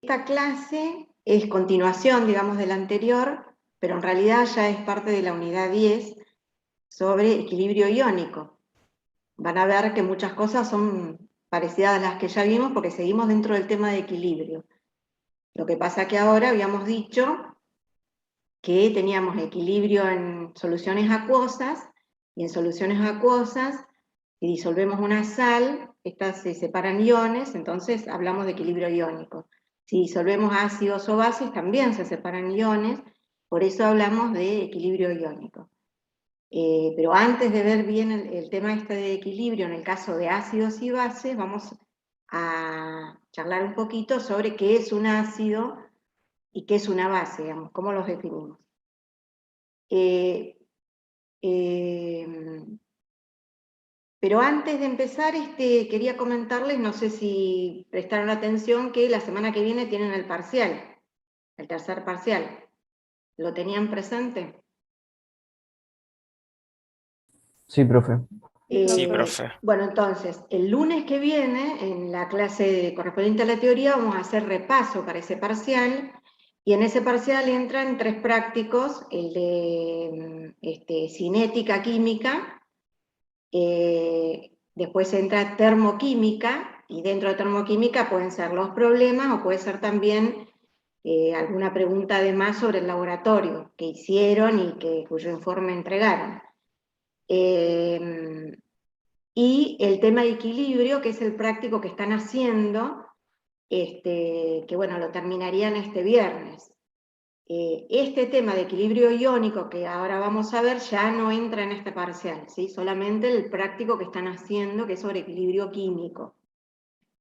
esta clase es continuación, digamos, de la anterior, pero en realidad ya es parte de la unidad 10 sobre equilibrio iónico. Van a ver que muchas cosas son parecidas a las que ya vimos porque seguimos dentro del tema de equilibrio. Lo que pasa que ahora habíamos dicho que teníamos equilibrio en soluciones acuosas, y en soluciones acuosas, si disolvemos una sal, estas se separan iones, entonces hablamos de equilibrio iónico. Si disolvemos ácidos o bases, también se separan iones, por eso hablamos de equilibrio iónico. Pero antes de ver bien el tema este de equilibrio, en el caso de ácidos y bases, vamos a charlar un poquito sobre qué es un ácido y qué es una base, digamos, cómo los definimos. Pero antes de empezar, quería comentarles, no sé si prestaron atención, que la semana que viene tienen el parcial, el tercer parcial. ¿Lo tenían presente? Sí, profe. Sí, profe. Bueno, entonces, el lunes que viene, en la clase correspondiente a la teoría, vamos a hacer repaso para ese parcial, y en ese parcial entran 3 prácticos, el de cinética química, después entra termoquímica, y dentro de termoquímica pueden ser los problemas, o puede ser también alguna pregunta además sobre el laboratorio que hicieron y cuyo informe entregaron. Y el tema de equilibrio, que es el práctico que están haciendo, que bueno, lo terminarían este viernes. Este tema de equilibrio iónico que ahora vamos a ver ya no entra en este parcial, ¿sí? Solamente el práctico que están haciendo, que es sobre equilibrio químico.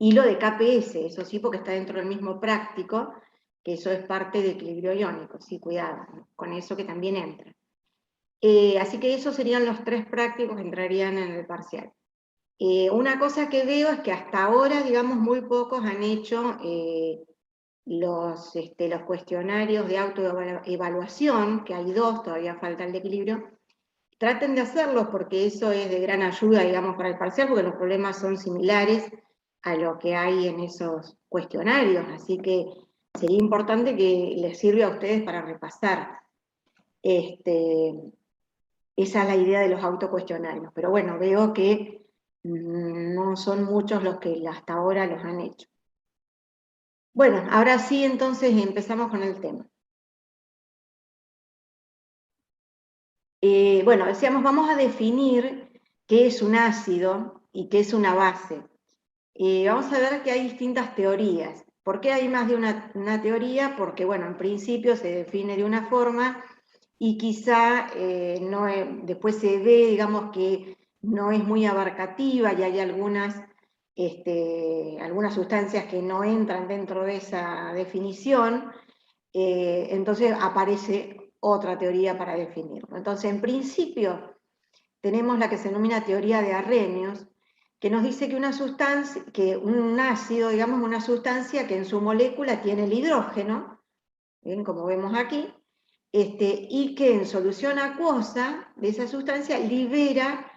Y lo de KPS, eso sí, porque está dentro del mismo práctico, que eso es parte de equilibrio iónico, sí, cuidado, ¿no? Con eso que también entra. Así que esos serían los 3 prácticos que entrarían en el parcial. Una cosa que veo es que hasta ahora, digamos, muy pocos han hecho los cuestionarios de autoevaluación, que hay 2, todavía falta el de equilibrio. Traten de hacerlos porque eso es de gran ayuda, digamos, para el parcial, porque los problemas son similares a lo que hay en esos cuestionarios, así que sería importante que les sirva a ustedes para repasar. Esa es la idea de los autocuestionarios, pero bueno, veo que no son muchos los que hasta ahora los han hecho. Bueno, ahora sí, entonces empezamos con el tema. Bueno, decíamos, vamos a definir qué es un ácido y qué es una base. Vamos a ver que hay distintas teorías. ¿Por qué hay más de una teoría? Porque, bueno, en principio se define de una forma y quizá después se ve, digamos, que no es muy abarcativa y hay algunas sustancias que no entran dentro de esa definición, entonces aparece otra teoría para definirlo. Entonces, en principio, tenemos la que se denomina teoría de Arrhenius, que nos dice que un ácido, digamos, una sustancia que en su molécula tiene el hidrógeno, bien, como vemos aquí, y que en solución acuosa de esa sustancia libera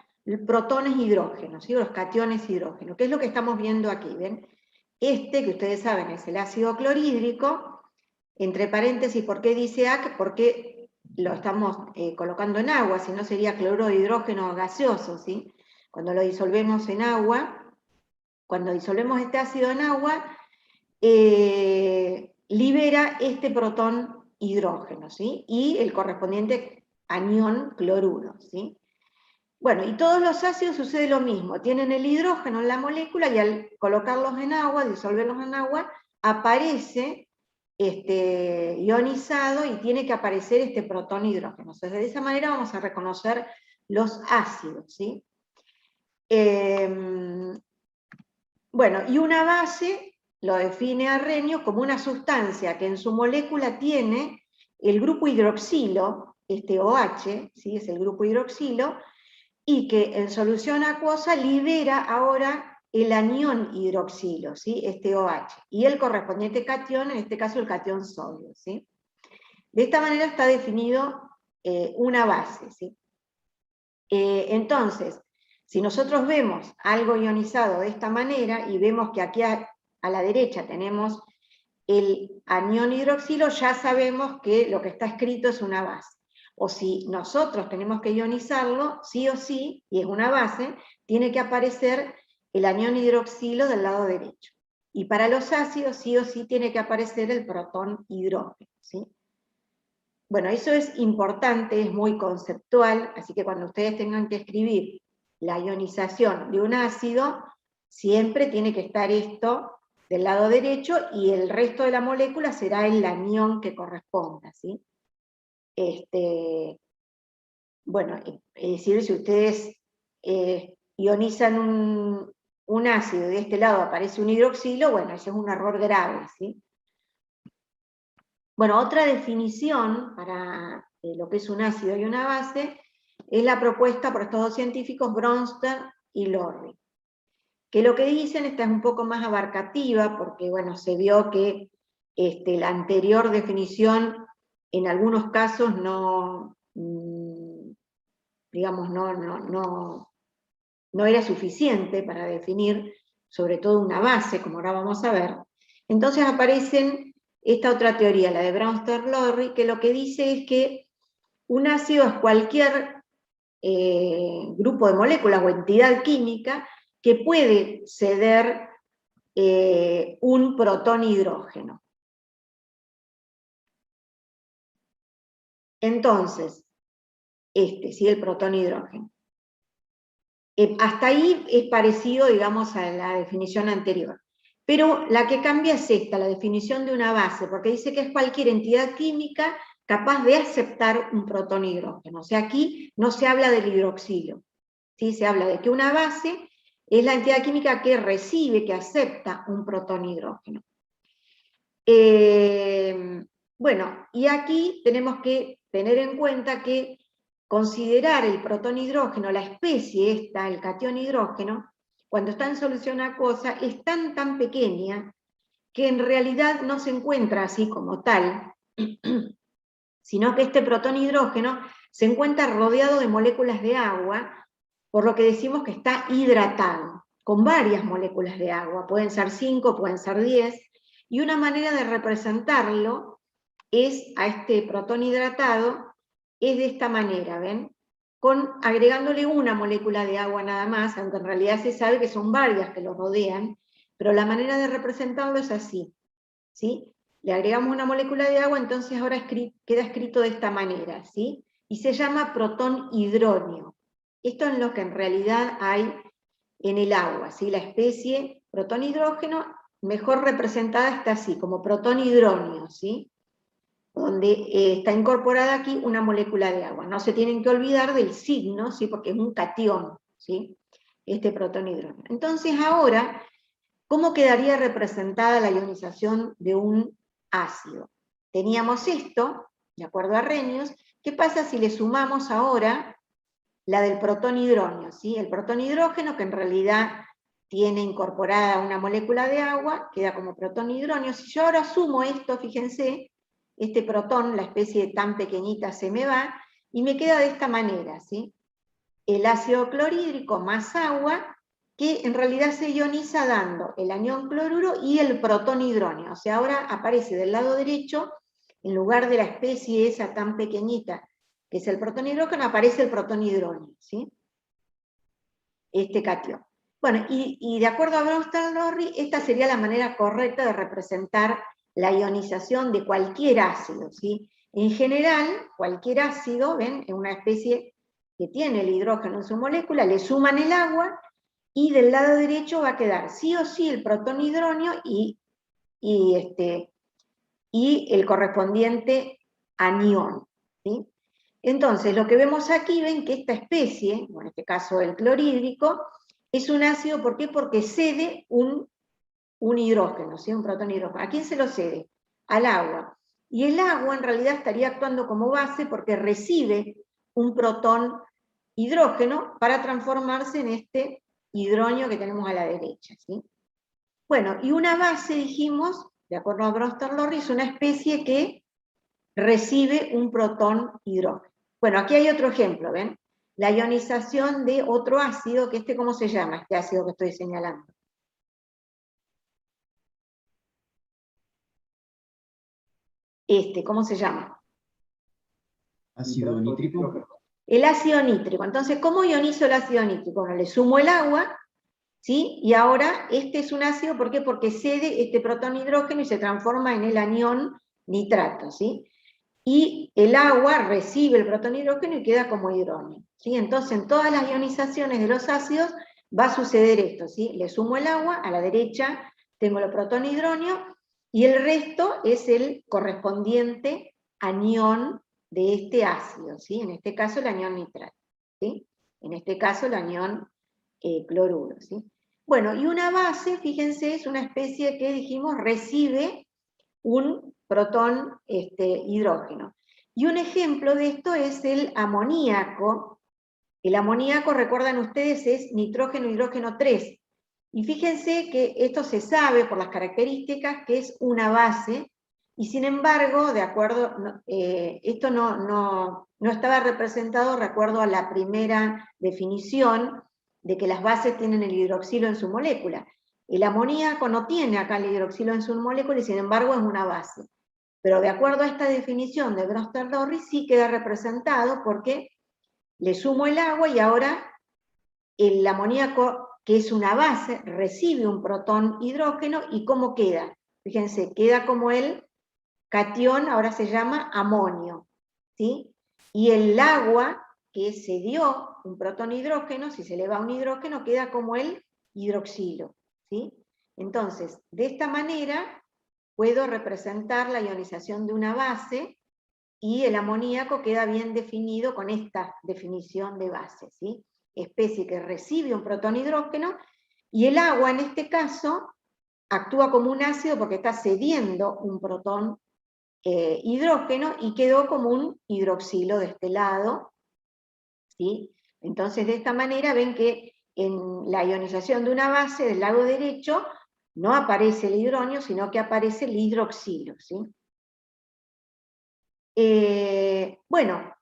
protones hidrógenos, ¿sí? Los cationes hidrógeno, que es lo que estamos viendo aquí, ¿ven? Que ustedes saben es el ácido clorhídrico, entre paréntesis, ¿por qué dice AC? Porque lo estamos colocando en agua, si no sería cloruro de hidrógeno gaseoso, ¿sí? Cuando lo disolvemos en agua, cuando disolvemos este ácido en agua, libera este protón hidrógeno, ¿sí? Y el correspondiente anión cloruro, ¿sí? Bueno, y todos los ácidos sucede lo mismo, tienen el hidrógeno en la molécula y al colocarlos en agua, disolverlos en agua, aparece ionizado y tiene que aparecer este protón hidrógeno. Entonces, de esa manera vamos a reconocer los ácidos, ¿sí? Bueno, y una base lo define Arrhenius como una sustancia que en su molécula tiene el grupo hidroxilo, este OH, ¿sí? Es el grupo hidroxilo, y que en solución acuosa libera ahora el anión hidroxilo, ¿sí? Este OH, y el correspondiente catión, en este caso el catión sodio, ¿sí? De esta manera está definido una base, ¿sí? Entonces, si nosotros vemos algo ionizado de esta manera y vemos que aquí a la derecha tenemos el anión hidroxilo ya sabemos que lo que está escrito es una base. O si nosotros tenemos que ionizarlo, sí o sí, y es una base, tiene que aparecer el anión hidroxilo del lado derecho. Y para los ácidos, sí o sí, tiene que aparecer el protón hidrógeno, ¿sí? Bueno, eso es importante, es muy conceptual, así que cuando ustedes tengan que escribir la ionización de un ácido, siempre tiene que estar esto del lado derecho y el resto de la molécula será el anión que corresponda, ¿sí? Bueno, es decir, si ustedes ionizan un ácido y de este lado aparece un hidroxilo, bueno, ese es un error grave, ¿sí? Bueno, otra definición para lo que es un ácido y una base es la propuesta por estos dos científicos, Bronsted y Lorry, que lo que dicen, esta es un poco más abarcativa, porque bueno, se vio que la anterior definición en algunos casos no, digamos, no era suficiente para definir sobre todo una base, como ahora vamos a ver. Entonces aparecen esta otra teoría, la de Bronsted-Lowry, que lo que dice es que un ácido es cualquier grupo de moléculas o entidad química que puede ceder un protón hidrógeno. Entonces, sí, el protón hidrógeno. Hasta ahí es parecido, digamos, a la definición anterior. Pero la que cambia es esta, la definición de una base, porque dice que es cualquier entidad química capaz de aceptar un protón hidrógeno. O sea, aquí no se habla del hidroxilo, ¿sí? Se habla de que una base es la entidad química que recibe, que acepta un protón hidrógeno. Bueno, y aquí tenemos que tener en cuenta que considerar el protón hidrógeno, la especie esta, el catión hidrógeno, cuando está en solución acuosa, es tan pequeña que en realidad no se encuentra así como tal, sino que este protón hidrógeno se encuentra rodeado de moléculas de agua, por lo que decimos que está hidratado, con varias moléculas de agua, pueden ser 5, pueden ser 10, y una manera de representarlo es a este protón hidratado, es de esta manera, ¿ven? Agregándole una molécula de agua nada más, aunque en realidad se sabe que son varias que lo rodean, pero la manera de representarlo es así, ¿sí? Le agregamos una molécula de agua, entonces ahora queda escrito de esta manera, ¿sí? Y se llama protón hidróneo. Esto es lo que en realidad hay en el agua, ¿sí? La especie protón hidrógeno, mejor representada está así, como protón hidróneo, ¿sí? Donde está incorporada aquí una molécula de agua. No se tienen que olvidar del signo, ¿sí? Porque es un catión, ¿sí? Este protón hidrógeno. Entonces ahora, ¿cómo quedaría representada la ionización de un ácido? Teníamos esto, de acuerdo a Arrhenius. ¿Qué pasa si le sumamos ahora la del protón hidrógeno? ¿Sí? El protón hidrógeno, que en realidad tiene incorporada una molécula de agua, queda como protón hidrógeno. Si yo ahora sumo esto, fíjense, este protón, la especie tan pequeñita, se me va, y me queda de esta manera, ¿sí? El ácido clorhídrico más agua, que en realidad se ioniza dando el anión cloruro y el protón hidrógeno. O sea, ahora aparece del lado derecho, en lugar de la especie esa tan pequeñita, que es el protón hidrógeno, aparece el protón hidrógeno, ¿sí? Este catión. Bueno, y de acuerdo a Bronsted-Lowry, esta sería la manera correcta de representar la ionización de cualquier ácido, ¿sí? En general, cualquier ácido, ¿ven? Es una especie que tiene el hidrógeno en su molécula, le suman el agua, y del lado derecho va a quedar sí o sí el protón hidrógeno y el correspondiente anión, ¿sí? Entonces, lo que vemos aquí, ven que esta especie, en este caso el clorhídrico, es un ácido, ¿por qué? Porque cede un hidrógeno, ¿sí? Un protón hidrógeno. ¿A quién se lo cede? Al agua. Y el agua en realidad estaría actuando como base porque recibe un protón hidrógeno para transformarse en este hidrógeno que tenemos a la derecha, ¿sí? Bueno, y una base, dijimos, de acuerdo a Bronsted-Lowry, es una especie que recibe un protón hidrógeno. Bueno, aquí hay otro ejemplo, ¿ven? La ionización de otro ácido, que ¿cómo se llama este ácido que estoy señalando? ¿cómo se llama? Ácido nítrico. El ácido nítrico. Entonces, ¿cómo ionizo el ácido nítrico? Bueno, le sumo el agua, ¿sí? Y ahora este es un ácido, ¿por qué? Porque cede este protón hidrógeno y se transforma en el anión nitrato, ¿sí? Y el agua recibe el protón hidrógeno y queda como hidrógeno, ¿sí? Entonces, en todas las ionizaciones de los ácidos va a suceder esto, ¿sí? Le sumo el agua, a la derecha tengo el protón hidrógeno, y el resto es el correspondiente anión de este ácido, ¿sí? En este caso el anión nitrato, ¿sí? En este caso el anión cloruro, ¿sí? Bueno, y una base, fíjense, es una especie que dijimos recibe un protón hidrógeno. Y un ejemplo de esto es el amoníaco. El amoníaco, recuerdan ustedes, es nitrógeno, hidrógeno 3. Y fíjense que esto se sabe por las características que es una base, y sin embargo, de acuerdo, esto no estaba representado de acuerdo a la primera definición de que las bases tienen el hidroxilo en su molécula. El amoníaco no tiene acá el hidroxilo en su molécula y sin embargo es una base. Pero de acuerdo a esta definición de Brewster-Dorris sí queda representado porque le sumo el agua y ahora el amoníaco, que es una base, recibe un protón hidrógeno y ¿cómo queda? Fíjense, queda como el catión, ahora se llama amonio, ¿sí? Y el agua que se dio un protón hidrógeno, si se le va un hidrógeno, queda como el hidroxilo, ¿sí? Entonces, de esta manera puedo representar la ionización de una base y el amoníaco queda bien definido con esta definición de base, ¿sí? Especie que recibe un protón hidrógeno, y el agua en este caso actúa como un ácido porque está cediendo un protón hidrógeno y quedó como un hidroxilo de este lado, ¿sí? Entonces de esta manera ven que en la ionización de una base del lado derecho no aparece el hidrógeno, sino que aparece el hidroxilo, ¿sí? Bueno,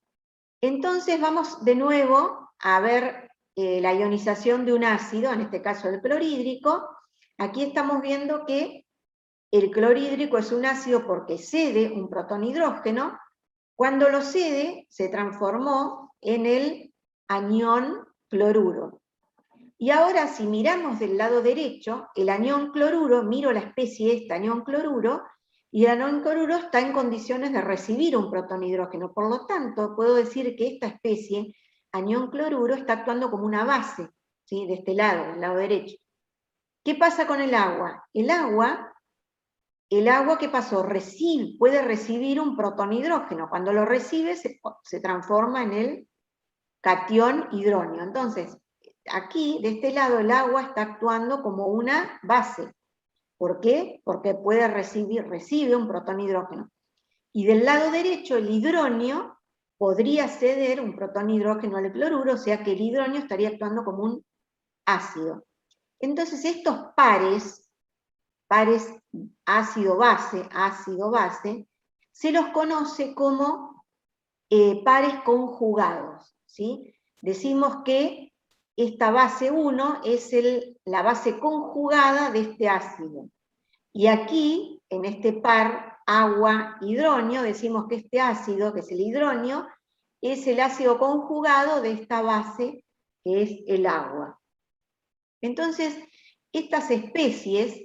entonces vamos de nuevo a ver la ionización de un ácido, en este caso el clorhídrico. Aquí estamos viendo que el clorhídrico es un ácido porque cede un protón hidrógeno. Cuando lo cede, se transformó en el anión cloruro. Y ahora, si miramos del lado derecho, el anión cloruro, miro la especie esta, anión cloruro, y el anión cloruro está en condiciones de recibir un protón hidrógeno. Por lo tanto, puedo decir que esta especie, anión cloruro, está actuando como una base, ¿sí? De este lado, del lado derecho. ¿Qué pasa con el agua? El agua, ¿qué pasó? Puede recibir un protón hidrógeno. Cuando lo recibe, se transforma en el catión hidrógeno. Entonces, aquí, de este lado, el agua está actuando como una base. ¿Por qué? Porque recibe un protón hidrógeno. Y del lado derecho, el hidrógeno podría ceder un protón hidrógeno al cloruro, o sea que el hidrógeno estaría actuando como un ácido. Entonces, estos pares ácido-base, se los conoce como pares conjugados, ¿sí? Decimos que esta base 1 es la base conjugada de este ácido. Y aquí, en este par agua-hidrógeno, decimos que este ácido, que es el hidrógeno, es el ácido conjugado de esta base, que es el agua. Entonces, estas especies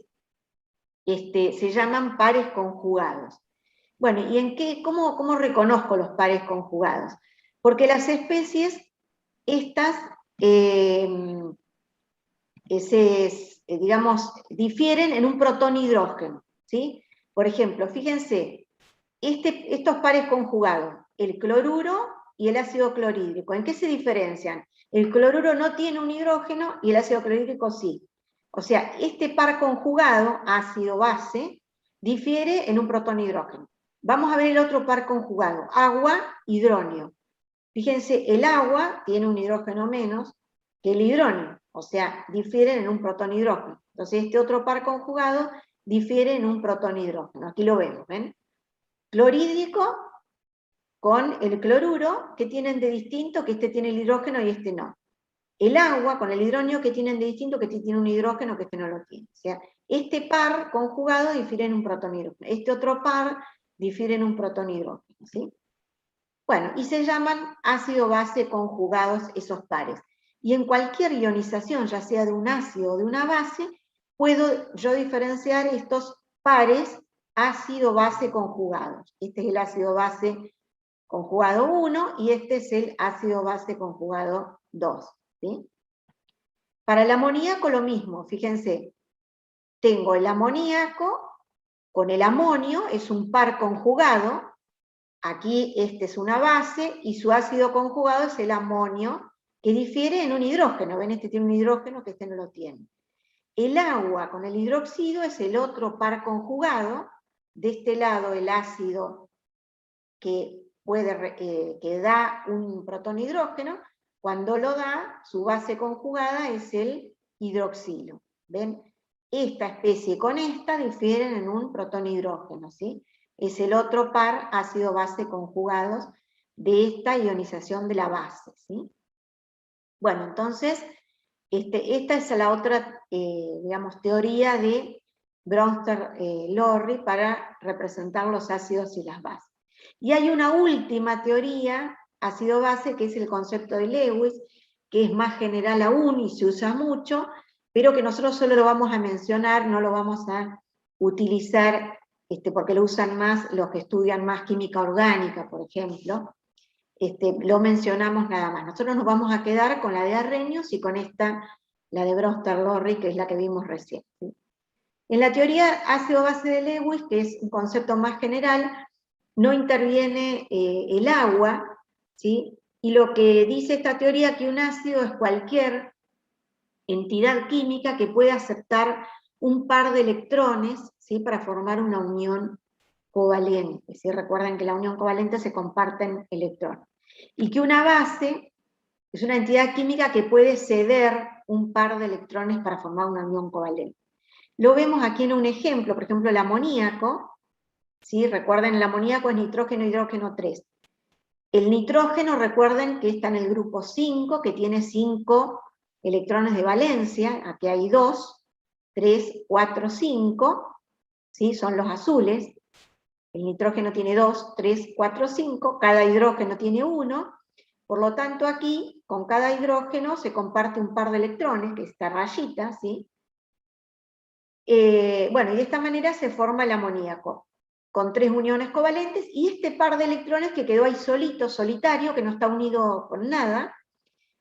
se llaman pares conjugados. Bueno, ¿y cómo reconozco los pares conjugados? Porque las especies, estas, digamos, difieren en un protón hidrógeno, ¿sí? Por ejemplo, fíjense, estos pares conjugados, el cloruro y el ácido clorhídrico, ¿en qué se diferencian? El cloruro no tiene un hidrógeno y el ácido clorhídrico sí. O sea, este par conjugado, ácido-base, difiere en un protón hidrógeno. Vamos a ver el otro par conjugado, agua-hidrógeno. Fíjense, el agua tiene un hidrógeno menos que el hidrógeno, o sea, difieren en un protón hidrógeno. Entonces este otro par conjugado difiere en un protón hidrógeno. Aquí lo vemos, ¿ven? Clorhídrico con el cloruro, ¿qué tienen de distinto? Que este tiene el hidrógeno y este no. El agua con el hidrógeno, ¿qué tienen de distinto? Que este tiene un hidrógeno que este no lo tiene. O sea, este par conjugado difiere en un protón hidrógeno. Este otro par difieren un protón hidrógeno, ¿sí? Bueno, y se llaman ácido-base conjugados esos pares. Y en cualquier ionización, ya sea de un ácido o de una base, puedo yo diferenciar estos pares ácido-base conjugados. Este es el ácido-base conjugado 1 y este es el ácido-base conjugado 2, ¿sí? Para el amoníaco lo mismo, fíjense, tengo el amoníaco con el amonio, es un par conjugado, aquí este es una base y su ácido conjugado es el amonio, que difiere en un hidrógeno, ven, este tiene un hidrógeno que este no lo tiene. El agua con el hidroxido es el otro par conjugado, de este lado el ácido que da un protón hidrógeno, cuando lo da, su base conjugada es el hidroxilo. ¿Ven? Esta especie con esta difieren en un protón hidrógeno, ¿sí? Es el otro par ácido-base conjugados de esta ionización de la base, ¿sí? Bueno, entonces, esta es la otra, digamos, teoría de Bronsted-Lowry para representar los ácidos y las bases. Y hay una última teoría, ácido-base, que es el concepto de Lewis, que es más general aún y se usa mucho, pero que nosotros solo lo vamos a mencionar, no lo vamos a utilizar, porque lo usan más los que estudian más química orgánica, por ejemplo. Lo mencionamos nada más. Nosotros nos vamos a quedar con la de Arrhenius y con esta, la de Bronsted-Lowry, que es la que vimos recién, ¿sí? En la teoría ácido-base de Lewis, que es un concepto más general, no interviene el agua, ¿sí? Y lo que dice esta teoría que un ácido es cualquier entidad química que puede aceptar un par de electrones, ¿sí? Para formar una unión covalente, ¿sí? Recuerden que la unión covalente se comparten electrones. Y que una base es una entidad química que puede ceder un par de electrones para formar una unión covalente. Lo vemos aquí en un ejemplo, por ejemplo el amoníaco, ¿sí? Recuerden, el amoníaco es nitrógeno, hidrógeno 3. El nitrógeno, recuerden que está en el grupo 5, que tiene 5 electrones de valencia, aquí hay 2, 3, 4, 5, ¿sí? Son los azules. El nitrógeno tiene 2, 3, 4, 5, cada hidrógeno tiene 1, por lo tanto aquí, con cada hidrógeno se comparte un par de electrones, que es esta rayita, ¿sí? Bueno, y de esta manera se forma el amoníaco, con 3 uniones covalentes, y este par de electrones que quedó ahí solito, solitario, que no está unido con nada,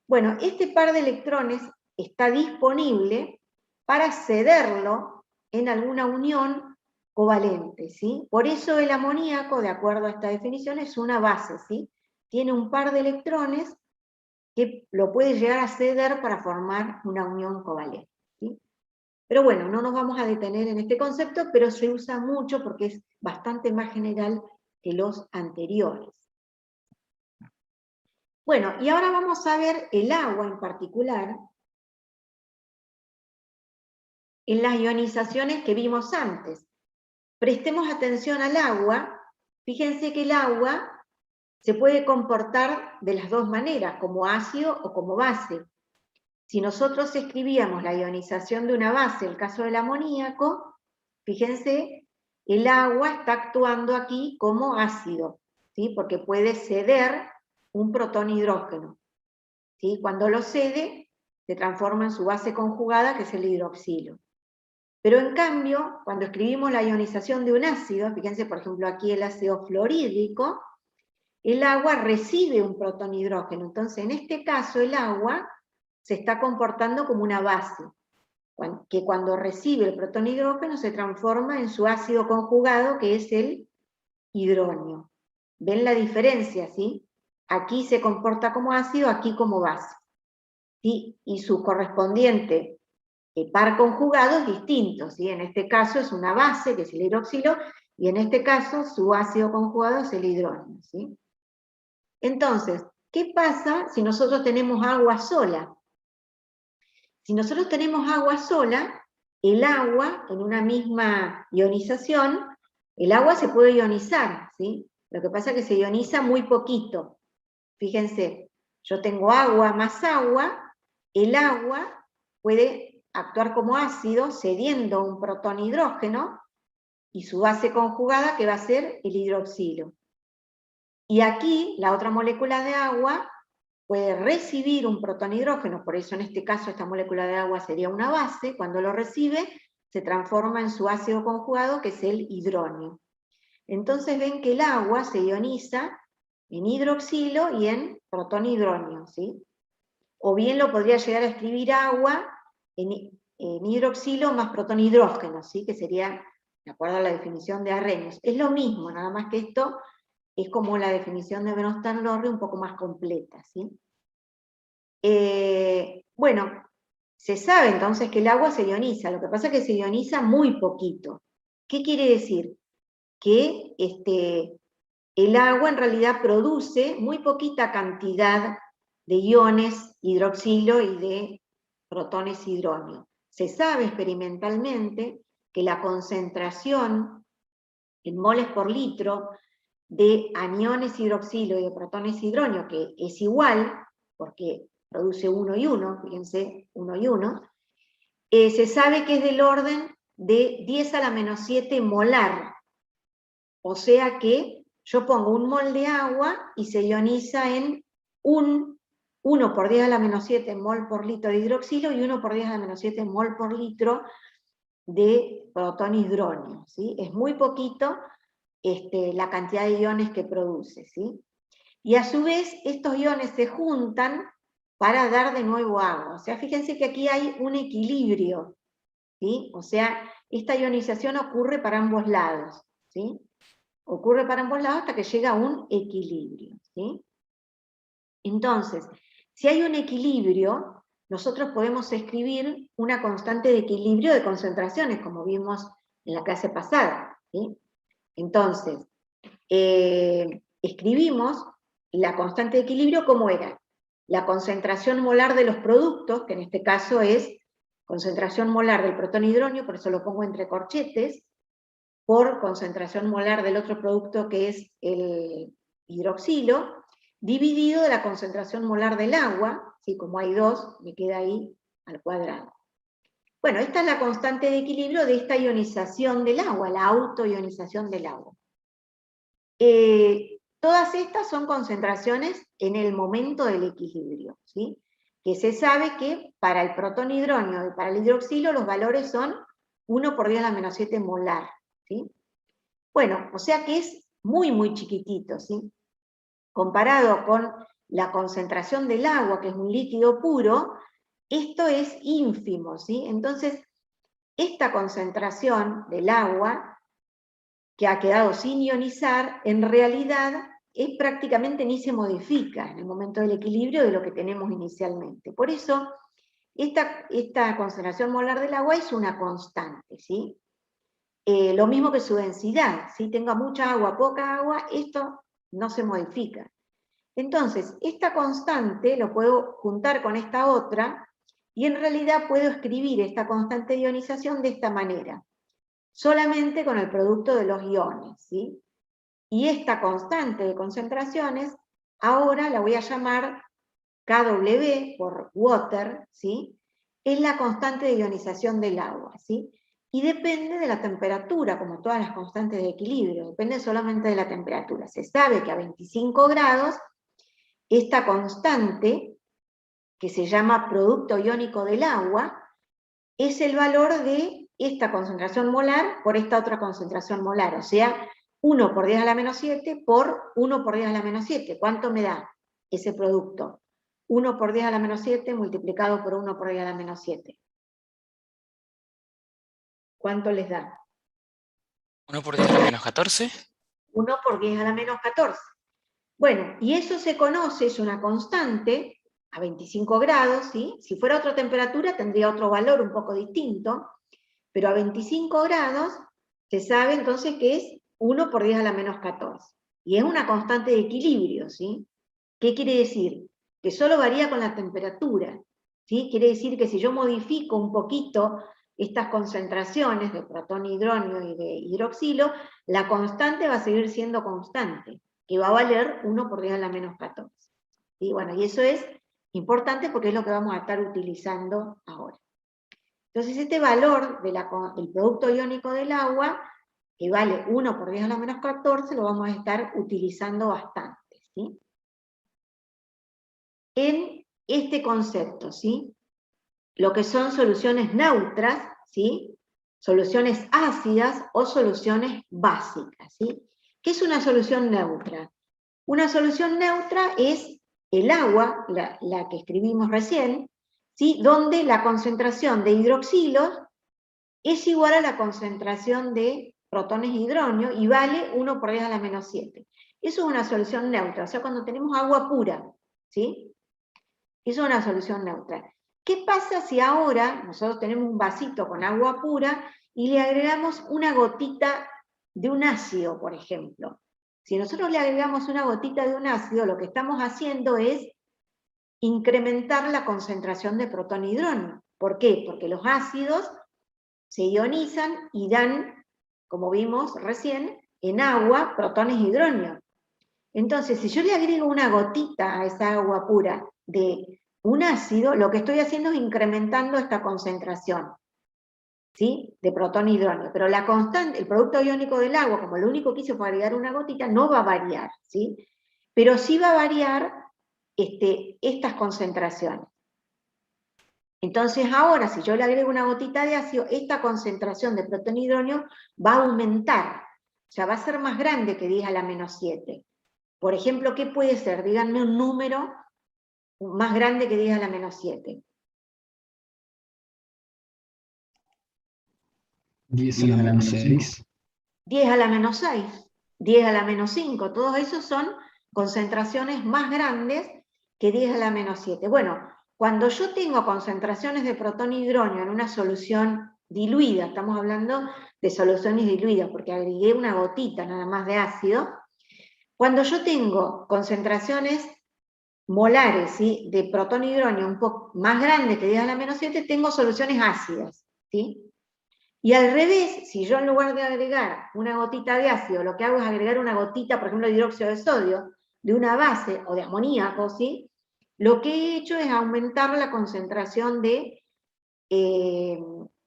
bueno, este par de electrones está disponible para cederlo en alguna unión covalente, ¿sí? Por eso el amoníaco, de acuerdo a esta definición, es una base, ¿sí? Tiene un par de electrones que lo puede llegar a ceder para formar una unión covalente, ¿sí? Pero bueno, no nos vamos a detener en este concepto, pero se usa mucho porque es bastante más general que los anteriores. Bueno, y ahora vamos a ver el agua en particular, en las ionizaciones que vimos antes. Prestemos atención al agua, fíjense que el agua se puede comportar de las dos maneras, como ácido o como base. Si nosotros escribíamos la ionización de una base, el caso del amoníaco, fíjense, el agua está actuando aquí como ácido, ¿sí? Porque puede ceder un protón hidrógeno, ¿sí? Cuando lo cede, se transforma en su base conjugada, que es el hidroxilo. Pero en cambio, cuando escribimos la ionización de un ácido, fíjense por ejemplo aquí el ácido fluorhídrico, el agua recibe un protón hidrógeno. Entonces en este caso el agua se está comportando como una base, que cuando recibe el protón hidrógeno se transforma en su ácido conjugado, que es el hidronio. ¿Ven la diferencia, sí? Aquí se comporta como ácido, aquí como base, ¿sí? Y su correspondiente par conjugado es distinto, ¿sí? En este caso es una base, que es el hidroxilo, y en este caso su ácido conjugado es el hidrógeno, ¿sí? Entonces, ¿qué pasa si nosotros tenemos agua sola? Si nosotros tenemos agua sola, el agua, en una misma ionización, el agua se puede ionizar, ¿sí? Lo que pasa es que se ioniza muy poquito. Fíjense, yo tengo agua más agua, el agua puede actuar como ácido, cediendo un protón hidrógeno, y su base conjugada, que va a ser el hidroxilo. Y aquí, la otra molécula de agua puede recibir un protón-hidrógeno, por eso en este caso esta molécula de agua sería una base. Cuando lo recibe, se transforma en su ácido conjugado, que es el hidronio. Entonces ven que el agua se ioniza en hidroxilo y en protón-hidronio, ¿sí? O bien lo podría llegar a escribir agua en hidroxilo más protón-hidrógeno, ¿sí? Que sería, de acuerdo a la definición de Arrhenius. Es lo mismo, nada más que esto es como la definición de Bronsted-Lowry un poco más completa, ¿sí? Bueno, se sabe entonces que el agua se ioniza, lo que pasa es que se ioniza muy poquito. ¿Qué quiere decir? Que el agua en realidad produce muy poquita cantidad de iones hidroxilo y de protones hidronio. Se sabe experimentalmente que la concentración en moles por litro de aniones hidroxilo y de protones hidronio, que es igual, porque produce 1 y 1, fíjense, 1 y 1, se sabe que es del orden de 10 a la menos 7 molar. O sea que yo pongo un mol de agua y se ioniza en 1 por 10 a la menos 7 mol por litro de hidroxilo y 1 por 10 a la menos 7 mol por litro de protón hidronio, ¿sí? Es muy poquito la cantidad de iones que produce, ¿sí? Y a su vez estos iones se juntan para dar de nuevo agua. O sea, fíjense que aquí hay un equilibrio, ¿sí? O sea, esta ionización ocurre para ambos lados, ¿sí? Ocurre para ambos lados hasta que llega a un equilibrio, ¿sí? Entonces, si hay un equilibrio, nosotros podemos escribir una constante de equilibrio de concentraciones, como vimos en la clase pasada, ¿sí? Entonces, escribimos la constante de equilibrio como era la concentración molar de los productos, que en este caso es concentración molar del protón hidronio, por eso lo pongo entre corchetes, por concentración molar del otro producto que es el hidroxilo, dividido de la concentración molar del agua, ¿sí? Como hay 2, me queda ahí al cuadrado. Bueno, esta es la constante de equilibrio de esta ionización del agua, la autoionización del agua. Todas estas son concentraciones en el momento del equilibrio, ¿sí? Que se sabe que para el protón hidronio y para el hidroxilo los valores son 1 por 10 a la menos 7 molar, ¿sí? Bueno, o sea que es muy, muy chiquitito, ¿sí? Comparado con la concentración del agua, que es un líquido puro, esto es ínfimo, ¿sí? Entonces, esta concentración del agua que ha quedado sin ionizar, en realidad prácticamente ni se modifica en el momento del equilibrio de lo que tenemos inicialmente. Por eso, esta concentración molar del agua es una constante, ¿sí? Lo mismo que su densidad, si tenga mucha agua, poca agua, esto no se modifica. Entonces, esta constante lo puedo juntar con esta otra, y en realidad puedo escribir esta constante de ionización de esta manera, solamente con el producto de los iones, ¿sí? Y esta constante de concentraciones, ahora la voy a llamar KW por water, ¿sí? Es la constante de ionización del agua, ¿sí? Y depende de la temperatura, como todas las constantes de equilibrio, depende solamente de la temperatura. Se sabe que a 25 grados, esta constante, que se llama producto iónico del agua, es el valor de esta concentración molar por esta otra concentración molar, o sea, 1 por 10 a la menos 7 por 1 por 10 a la menos 7. ¿Cuánto me da ese producto? 1 por 10 a la menos 7 multiplicado por 1 por 10 a la menos 7. ¿Cuánto les da? 1 por 10 a la menos 14. 1 por 10 a la menos 14. Bueno, y eso se conoce, es una constante, a 25 grados, ¿sí? Si fuera otra temperatura tendría otro valor un poco distinto, pero a 25 grados se sabe entonces que es 1 por 10 a la menos 14. Y es una constante de equilibrio, ¿sí? ¿Qué quiere decir? Que solo varía con la temperatura, ¿sí? Quiere decir que si yo modifico un poquito estas concentraciones de protón, hidronio y de hidroxilo, la constante va a seguir siendo constante, que va a valer 1 por 10 a la menos 14. Y bueno, y eso es importante porque es lo que vamos a estar utilizando ahora. Entonces este valor del producto iónico del agua que vale 1 por 10 a la menos 14, lo vamos a estar utilizando bastante, ¿sí? En este concepto, ¿sí? Lo que son soluciones neutras, ¿sí? Soluciones ácidas o soluciones básicas, ¿sí? ¿Qué es una solución neutra? Una solución neutra es el agua, la que escribimos recién, ¿sí? Donde la concentración de hidroxilos es igual a la concentración de protones e hidronio y vale 1 por 10 a la menos 7. Eso es una solución neutra, o sea, cuando tenemos agua pura, ¿sí? Eso es una solución neutra. ¿Qué pasa si ahora nosotros tenemos un vasito con agua pura y le agregamos una gotita de un ácido, por ejemplo? Si nosotros le agregamos una gotita de un ácido, lo que estamos haciendo es incrementar la concentración de protón y hidrógeno. ¿Por qué? Porque los ácidos se ionizan y dan, como vimos recién, en agua protones e hidrógeno. Entonces, si yo le agrego una gotita a esa agua pura de un ácido, lo que estoy haciendo es incrementando esta concentración, ¿sí? De protón y hidrógeno. Pero la constante, el producto iónico del agua, como lo único que hice fue agregar una gotita, no va a variar, ¿sí? Pero sí va a variar estas concentraciones. Entonces ahora, si yo le agrego una gotita de ácido, esta concentración de protón y hidrógeno va a aumentar. O sea, va a ser más grande que 10 a la menos 7. Por ejemplo, ¿qué puede ser? Díganme un número más grande que 10 a la menos 7. 10 a la menos 6. 10 a la menos 6, 10 a la menos 5, todos esos son concentraciones más grandes que 10 a la menos 7. Bueno, cuando yo tengo concentraciones de protón y hidrógeno en una solución diluida, estamos hablando de soluciones diluidas, porque agregué una gotita nada más de ácido, cuando yo tengo concentraciones molares, ¿sí? De protón y hidrógeno un poco más grandes que 10 a la menos 7, tengo soluciones ácidas, ¿sí? Y al revés, si yo en lugar de agregar una gotita de ácido, lo que hago es agregar una gotita, por ejemplo, de hidróxido de sodio, de una base o de amoníaco, ¿sí? Lo que he hecho es aumentar la concentración de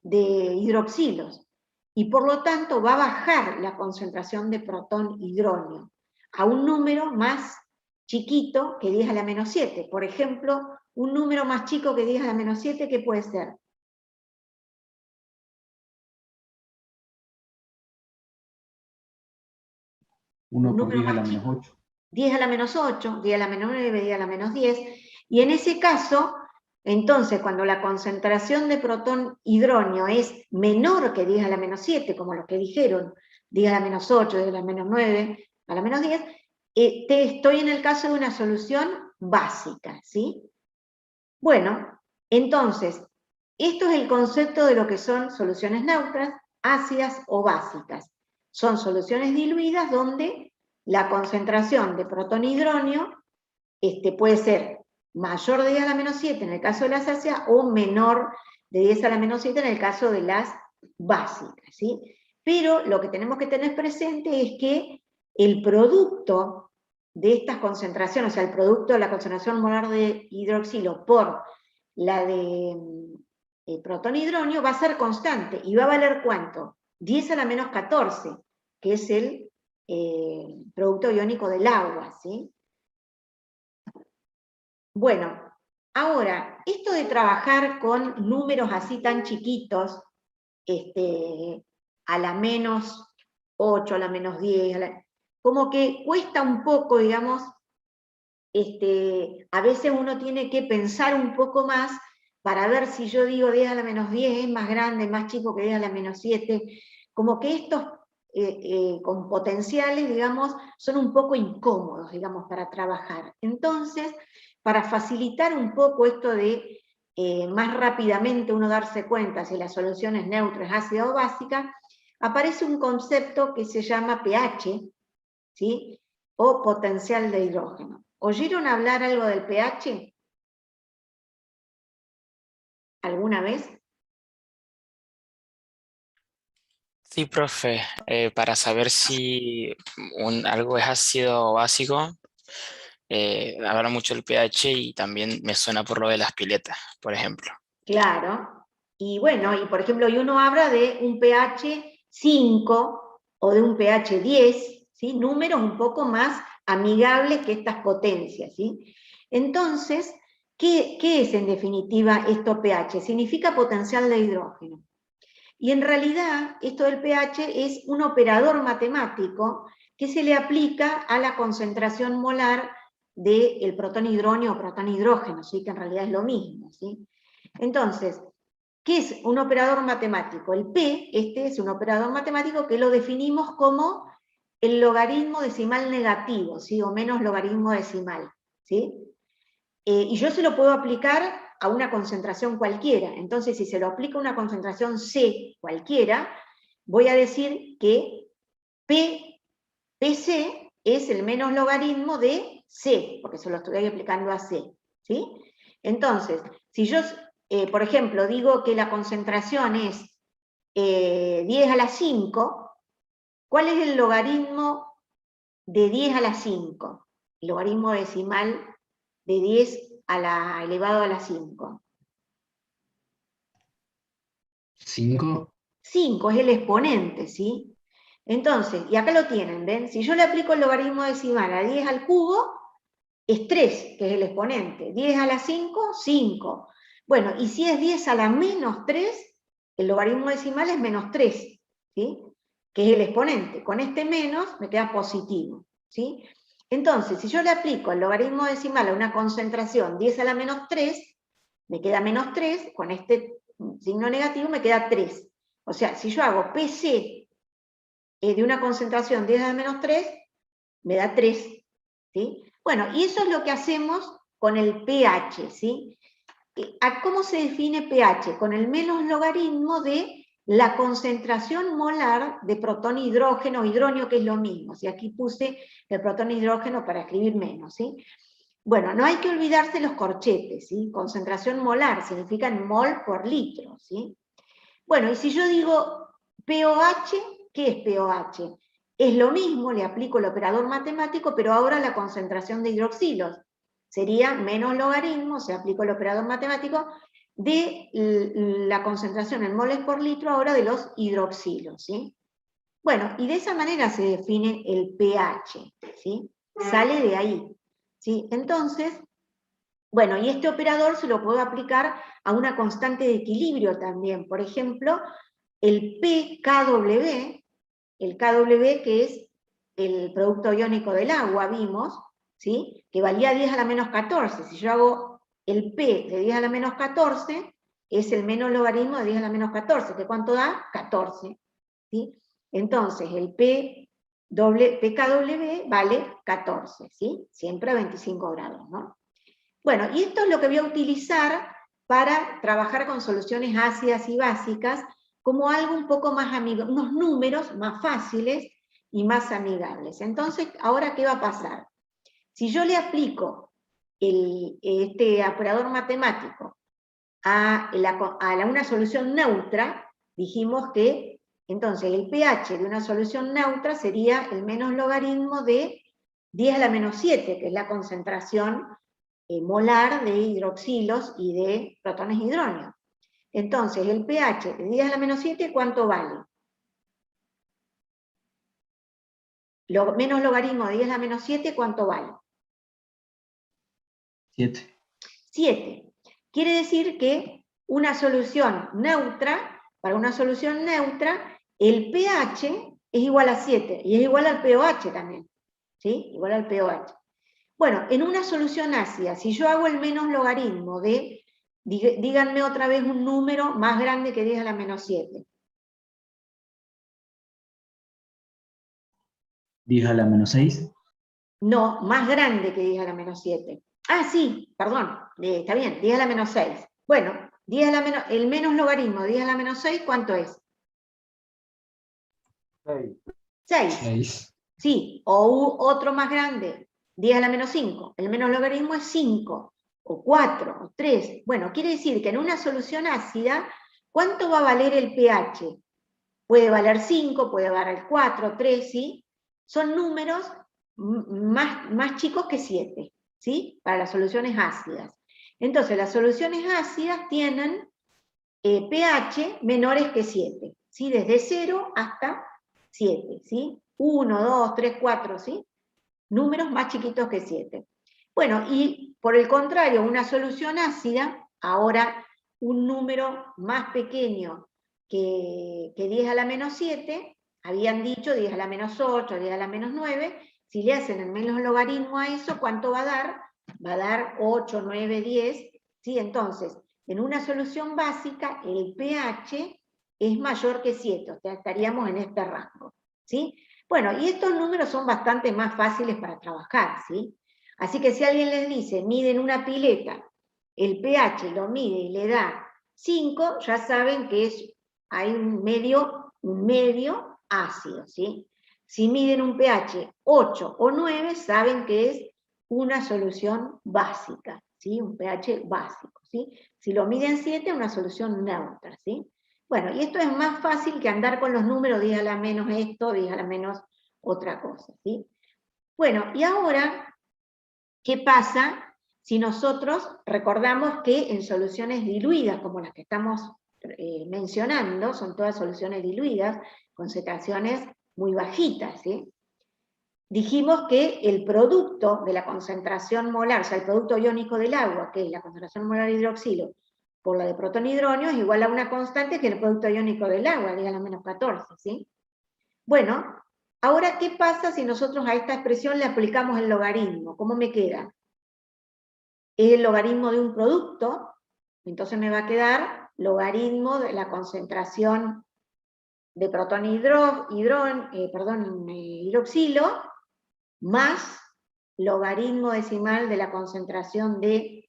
hidroxilos. Y por lo tanto va a bajar la concentración de protón y hidrógeno a un número más chiquito que 10 a la menos 7. Por ejemplo, un número más chico que 10 a la menos 7, ¿qué puede ser? 1 por 10 a la menos 8. 10 a la menos 8, 10 a la menos 9, 10 a la menos 10. Y en ese caso, entonces, cuando la concentración de protón hidrógeno es menor que 10 a la menos 7, como los que dijeron, 10 a la menos 8, 10 a la menos 9, a la menos 10, estoy en el caso de una solución básica, ¿sí? Bueno, entonces, esto es el concepto de lo que son soluciones neutras, ácidas o básicas. Son soluciones diluidas donde la concentración de protón y hidrógeno puede ser mayor de 10 a la menos 7 en el caso de las ácidas o menor de 10 a la menos 7 en el caso de las básicas, ¿sí? Pero lo que tenemos que tener presente es que el producto de estas concentraciones, o sea, el producto de la concentración molar de hidroxilo por la de protón y hidrógeno va a ser constante y va a valer ¿cuánto? 10 a la menos 14, que es el producto iónico del agua, ¿sí? Bueno, ahora, esto de trabajar con números así tan chiquitos, a la menos 8, a la menos 10, como que cuesta un poco, digamos, a veces uno tiene que pensar un poco más para ver si yo digo 10 a la menos 10 es más grande, más chico que 10 a la menos 7, como que estos con potenciales, digamos, son un poco incómodos, digamos, para trabajar. Entonces, para facilitar un poco esto de más rápidamente uno darse cuenta si la solución es neutra, es ácida o básica, aparece un concepto que se llama pH, ¿sí? O potencial de hidrógeno. ¿Oyeron hablar algo del pH? ¿Alguna vez? Sí, profe, para saber si algo es ácido o básico, habla mucho del pH y también me suena por lo de las piletas, por ejemplo. Claro. Y bueno, y por ejemplo, y uno habla de un pH 5 o de un pH 10, ¿sí? Números un poco más amigables que estas potencias, ¿sí? Entonces, ¿qué es en definitiva esto pH? Significa potencial de hidrógeno. Y en realidad, esto del pH es un operador matemático que se le aplica a la concentración molar del protón hidrógeno o protón hidrógeno, ¿sí? Que en realidad es lo mismo, ¿sí? Entonces, ¿qué es un operador matemático? El P, este es un operador matemático que lo definimos como el logaritmo decimal negativo, ¿sí? O menos logaritmo decimal, ¿sí? Y yo se lo puedo aplicar a una concentración cualquiera. Entonces, si se lo aplica a una concentración C cualquiera, voy a decir que PC es el menos logaritmo de C, porque se lo estoy aplicando a C, ¿sí? Entonces, si yo, por ejemplo, digo que la concentración es 10 a la 5, ¿cuál es el logaritmo de 10 a la 5? El logaritmo decimal de 10 elevado a la 5. 5. 5 es el exponente, ¿sí? Entonces, y acá lo tienen, ¿ven? Si yo le aplico el logaritmo decimal a 10 al cubo, es 3, que es el exponente. 10 a la 5, 5. Bueno, y si es 10 a la menos 3, el logaritmo decimal es menos 3, ¿sí? Que es el exponente. Con este menos me queda positivo, ¿sí? Entonces, si yo le aplico el logaritmo decimal a una concentración 10 a la menos 3, me queda menos 3, con este signo negativo me queda 3. O sea, si yo hago PC de una concentración 10 a la menos 3, me da 3, ¿sí? Bueno, y eso es lo que hacemos con el pH, ¿sí? ¿Cómo se define pH? Con el menos logaritmo de la concentración molar de protón hidrógeno o hidrónio, que es lo mismo. ¿Sí? Aquí puse el protón hidrógeno para escribir menos, ¿sí? Bueno, no hay que olvidarse los corchetes, ¿sí? Concentración molar significa en mol por litro, ¿sí? Bueno, y si yo digo pOH, ¿qué es pOH? Es lo mismo, le aplico el operador matemático, pero ahora la concentración de hidroxilos. Sería menos logaritmo, se aplica el operador matemático, de la concentración en moles por litro ahora de los hidroxilos, ¿sí? Bueno, y de esa manera se define el pH, ¿sí? Sale de ahí, ¿sí? Entonces, bueno, y este operador se lo puedo aplicar a una constante de equilibrio también. Por ejemplo, el pKw, el KW que es el producto iónico del agua, vimos, ¿sí? Que valía 10 a la menos 14. Si yo hago el P de 10 a la menos 14, es el menos logaritmo de 10 a la menos 14, que ¿cuánto da? 14. ¿Sí? Entonces, el pKw vale 14, ¿sí? Siempre a 25 grados, ¿no? Bueno, y esto es lo que voy a utilizar para trabajar con soluciones ácidas y básicas como algo un poco más amigable, unos números más fáciles y más amigables. Entonces, ¿ahora qué va a pasar? Si yo le aplico este operador matemático a una solución neutra, dijimos que entonces el pH de una solución neutra sería el menos logaritmo de 10 a la menos 7, que es la concentración molar de hidroxilos y de protones hidrógenos. Entonces, el pH de 10 a la menos 7, ¿cuánto vale? Menos logaritmo de 10 a la menos 7, ¿cuánto vale? 7. 7. Quiere decir que una solución neutra, para una solución neutra, el pH es igual a 7, y es igual al pOH también, ¿sí? Igual al pOH. Bueno, en una solución ácida, si yo hago el menos logaritmo de, díganme otra vez un número más grande que 10 a la menos 7. 10 a la menos 6. No, más grande que 10 a la menos 7. Ah, sí, perdón, está bien, 10 a la menos 6. Bueno, 10 a la menos, el menos logaritmo de 10 a la menos 6, ¿cuánto es? 6. 6. Sí, o otro más grande, 10 a la menos 5. El menos logaritmo es 5, o 4, o 3. Bueno, quiere decir que en una solución ácida, ¿cuánto va a valer el pH? Puede valer 5, puede valer 4, 3, ¿sí? Son números más chicos que 7, ¿sí? Para las soluciones ácidas. Entonces, las soluciones ácidas tienen pH menores que 7, ¿sí? Desde 0 hasta 7, ¿sí? 1, 2, 3, 4, ¿sí? Números más chiquitos que 7. Bueno, y por el contrario, una solución ácida, ahora un número más pequeño que 10 a la menos 7, habían dicho 10 a la menos 8, 10 a la menos 9, si le hacen el menos logaritmo a eso, ¿cuánto va a dar? Va a dar 8, 9, 10, ¿sí? Entonces, en una solución básica, el pH es mayor que 7, o sea, estaríamos en este rango, ¿sí? Bueno, y estos números son bastante más fáciles para trabajar, ¿sí? Así que si alguien les dice, miden una pileta, el pH lo mide y le da 5, ya saben que hay un medio ácido, ¿sí? Si miden un pH 8 o 9, saben que es una solución básica, ¿sí? Un pH básico, ¿sí? Si lo miden 7, una solución neutra, ¿sí? Bueno, y esto es más fácil que andar con los números, 10 a la menos esto, 10 a la menos otra cosa, ¿sí? Bueno, y ahora, ¿qué pasa si nosotros recordamos que en soluciones diluidas, como las que estamos mencionando, son todas soluciones diluidas, concentraciones muy bajitas, ¿sí? Dijimos que el producto de la concentración molar, o sea, el producto iónico del agua, que es la concentración molar de hidroxilo, por la de protón hidronio, es igual a una constante que el producto iónico del agua, diga la menos 14, ¿sí? Bueno, ahora, ¿qué pasa si nosotros a esta expresión le aplicamos el logaritmo? ¿Cómo me queda? Es el logaritmo de un producto, entonces me va a quedar logaritmo de la concentración de protón hidroxilo, más logaritmo decimal de la concentración de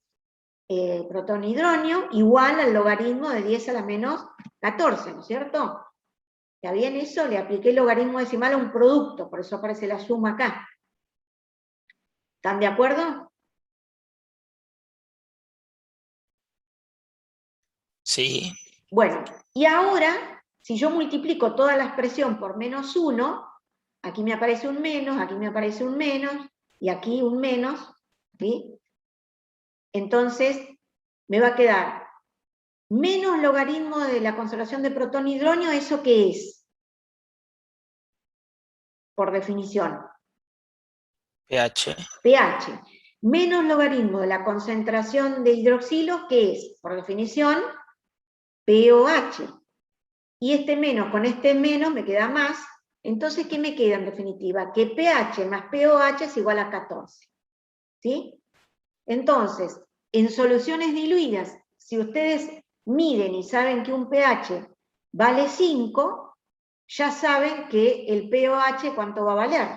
protón hidronio, igual al logaritmo de 10 a la menos 14, ¿no es cierto? ¿Está bien eso? Le apliqué el logaritmo decimal a un producto, por eso aparece la suma acá. ¿Están de acuerdo? Sí, Bueno, y ahora, si yo multiplico toda la expresión por menos 1, aquí me aparece un menos, aquí me aparece un menos, y aquí un menos, ¿sí? Entonces, me va a quedar menos logaritmo de la conservación de protón hidronio, ¿eso qué es? Por definición. pH. pH. Menos logaritmo de la concentración de hidroxilo, ¿qué es? Por definición, pOH. Y este menos con este menos me queda más. Entonces, ¿qué me queda en definitiva? Que pH más pOH es igual a 14. ¿Sí? Entonces, en soluciones diluidas, si ustedes miden y saben que un pH vale 5, ya saben que el pOH ¿cuánto va a valer?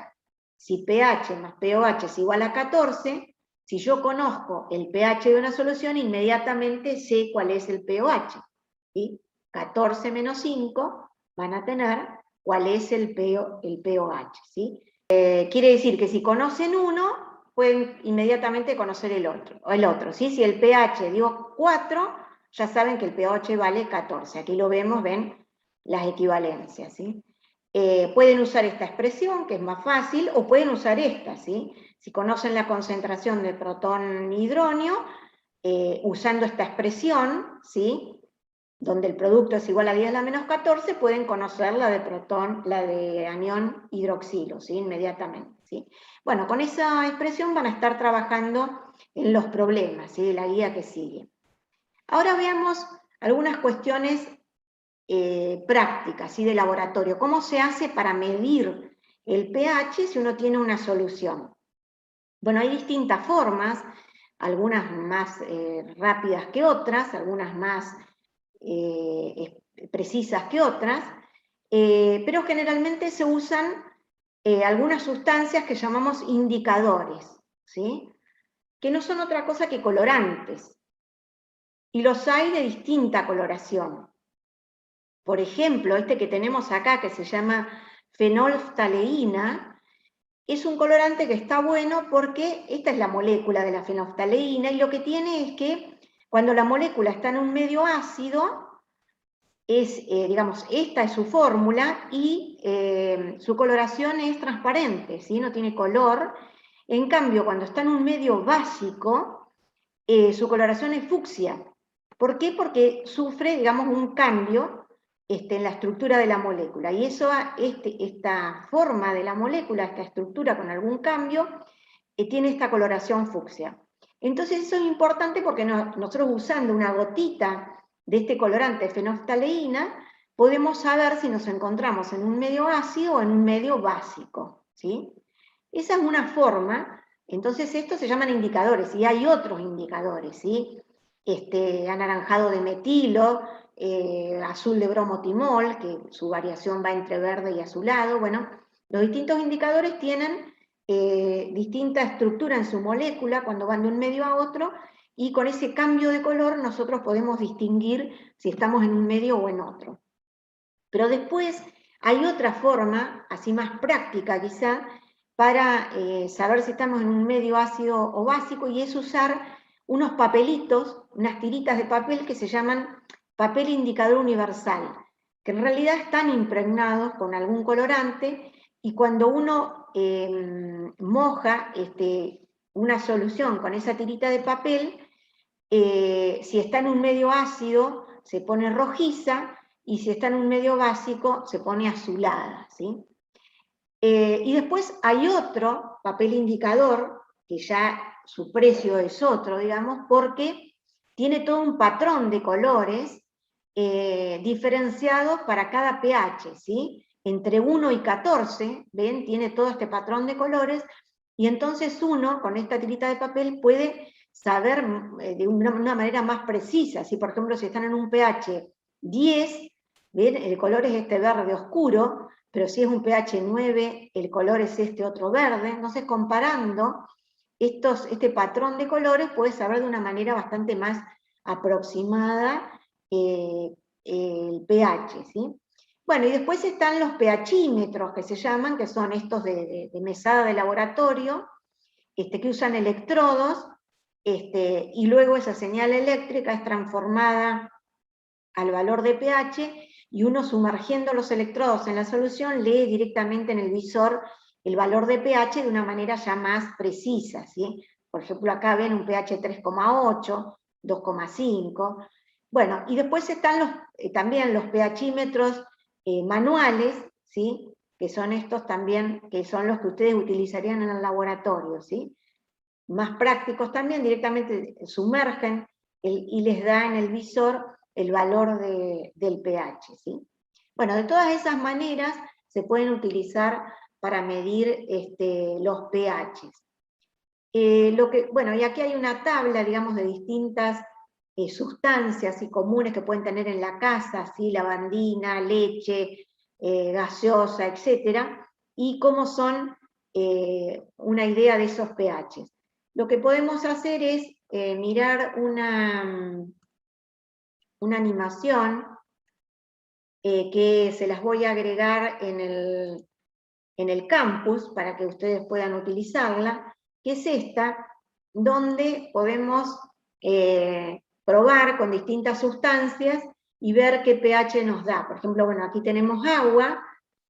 Si pH más pOH es igual a 14, si yo conozco el pH de una solución, inmediatamente sé cuál es el pOH. ¿Sí? 14 menos 5 van a tener cuál es el pOH. ¿Sí? Quiere decir que si conocen uno, pueden inmediatamente conocer el otro. ¿Sí? Si el pH dio 4, ya saben que el pOH vale 14. Aquí lo vemos, ven las equivalencias. ¿Sí? Pueden usar esta expresión, que es más fácil, o pueden usar esta. ¿Sí? Si conocen la concentración de protón hidronio, usando esta expresión, ¿sí? Donde el producto es igual a 10 a la menos 14, pueden conocer la de anión hidroxilo, ¿sí? Inmediatamente, ¿sí? Bueno, con esa expresión van a estar trabajando en los problemas, ¿sí? De la guía que sigue. Ahora veamos algunas cuestiones prácticas, ¿sí? De laboratorio. ¿Cómo se hace para medir el pH si uno tiene una solución? Bueno, hay distintas formas, algunas más rápidas que otras, algunas más precisas que otras, pero generalmente se usan algunas sustancias que llamamos indicadores, ¿sí? Que no son otra cosa que colorantes, y los hay de distinta coloración. Por ejemplo, este que tenemos acá, que se llama fenolftaleína, es un colorante que está bueno porque esta es la molécula de la fenolftaleína, y lo que tiene es que cuando la molécula está en un medio ácido, digamos, esta es su fórmula y su coloración es transparente, ¿sí? No tiene color. En cambio, cuando está en un medio básico, su coloración es fucsia. ¿Por qué? Porque sufre, digamos, un cambio en la estructura de la molécula. Y eso, esta forma de la molécula, esta estructura con algún cambio, tiene esta coloración fucsia. Entonces eso es importante porque nosotros usando una gotita de este colorante fenolftaleína, podemos saber si nos encontramos en un medio ácido o en un medio básico, ¿sí? Esa es una forma. Entonces estos se llaman indicadores, y hay otros indicadores, ¿sí? Anaranjado de metilo, azul de bromotimol, que su variación va entre verde y azulado. Bueno, los distintos indicadores tienen distinta estructura en su molécula cuando van de un medio a otro, y con ese cambio de color nosotros podemos distinguir si estamos en un medio o en otro. Pero después hay otra forma, así más práctica quizá, para saber si estamos en un medio ácido o básico, y es usar unos papelitos, unas tiritas de papel que se llaman papel indicador universal, que en realidad están impregnados con algún colorante, y cuando uno moja una solución con esa tirita de papel, si está en un medio ácido se pone rojiza, y si está en un medio básico se pone azulada, ¿sí? Y después hay otro papel indicador, que ya su precio es otro, digamos, porque tiene todo un patrón de colores diferenciados para cada pH, ¿sí? Entre 1 y 14, ¿ven? Tiene todo este patrón de colores, y entonces uno, con esta tirita de papel, puede saber de una manera más precisa, ¿sí? Por ejemplo, si están en un pH 10, ¿ven? El color es este verde oscuro, pero si es un pH 9, el color es este otro verde. Entonces, comparando este patrón de colores, puedes saber de una manera bastante más aproximada el pH, ¿sí? Bueno, y después están los pHímetros, que se llaman, que son estos de mesada de laboratorio, que usan electrodos, y luego esa señal eléctrica es transformada al valor de pH, y uno, sumergiendo los electrodos en la solución, lee directamente en el visor el valor de pH de una manera ya más precisa, ¿sí? Por ejemplo, acá ven un pH 3,8, 2,5. Bueno, y después están también los pHímetros manuales, ¿sí? Que son estos también, que son los que ustedes utilizarían en el laboratorio, ¿sí? Más prácticos también, directamente sumergen y les da en el visor el valor del pH, ¿sí? Bueno, de todas esas maneras se pueden utilizar para medir los pHs. Bueno, y aquí hay una tabla, digamos, de distintas sustancias y comunes que pueden tener en la casa, ¿sí? Lavandina, leche, gaseosa, etc. Y cómo son una idea de esos pHs. Lo que podemos hacer es mirar una animación que se las voy a agregar en el campus para que ustedes puedan utilizarla, que es esta, donde podemos probar con distintas sustancias y ver qué pH nos da. Por ejemplo, bueno, aquí tenemos agua,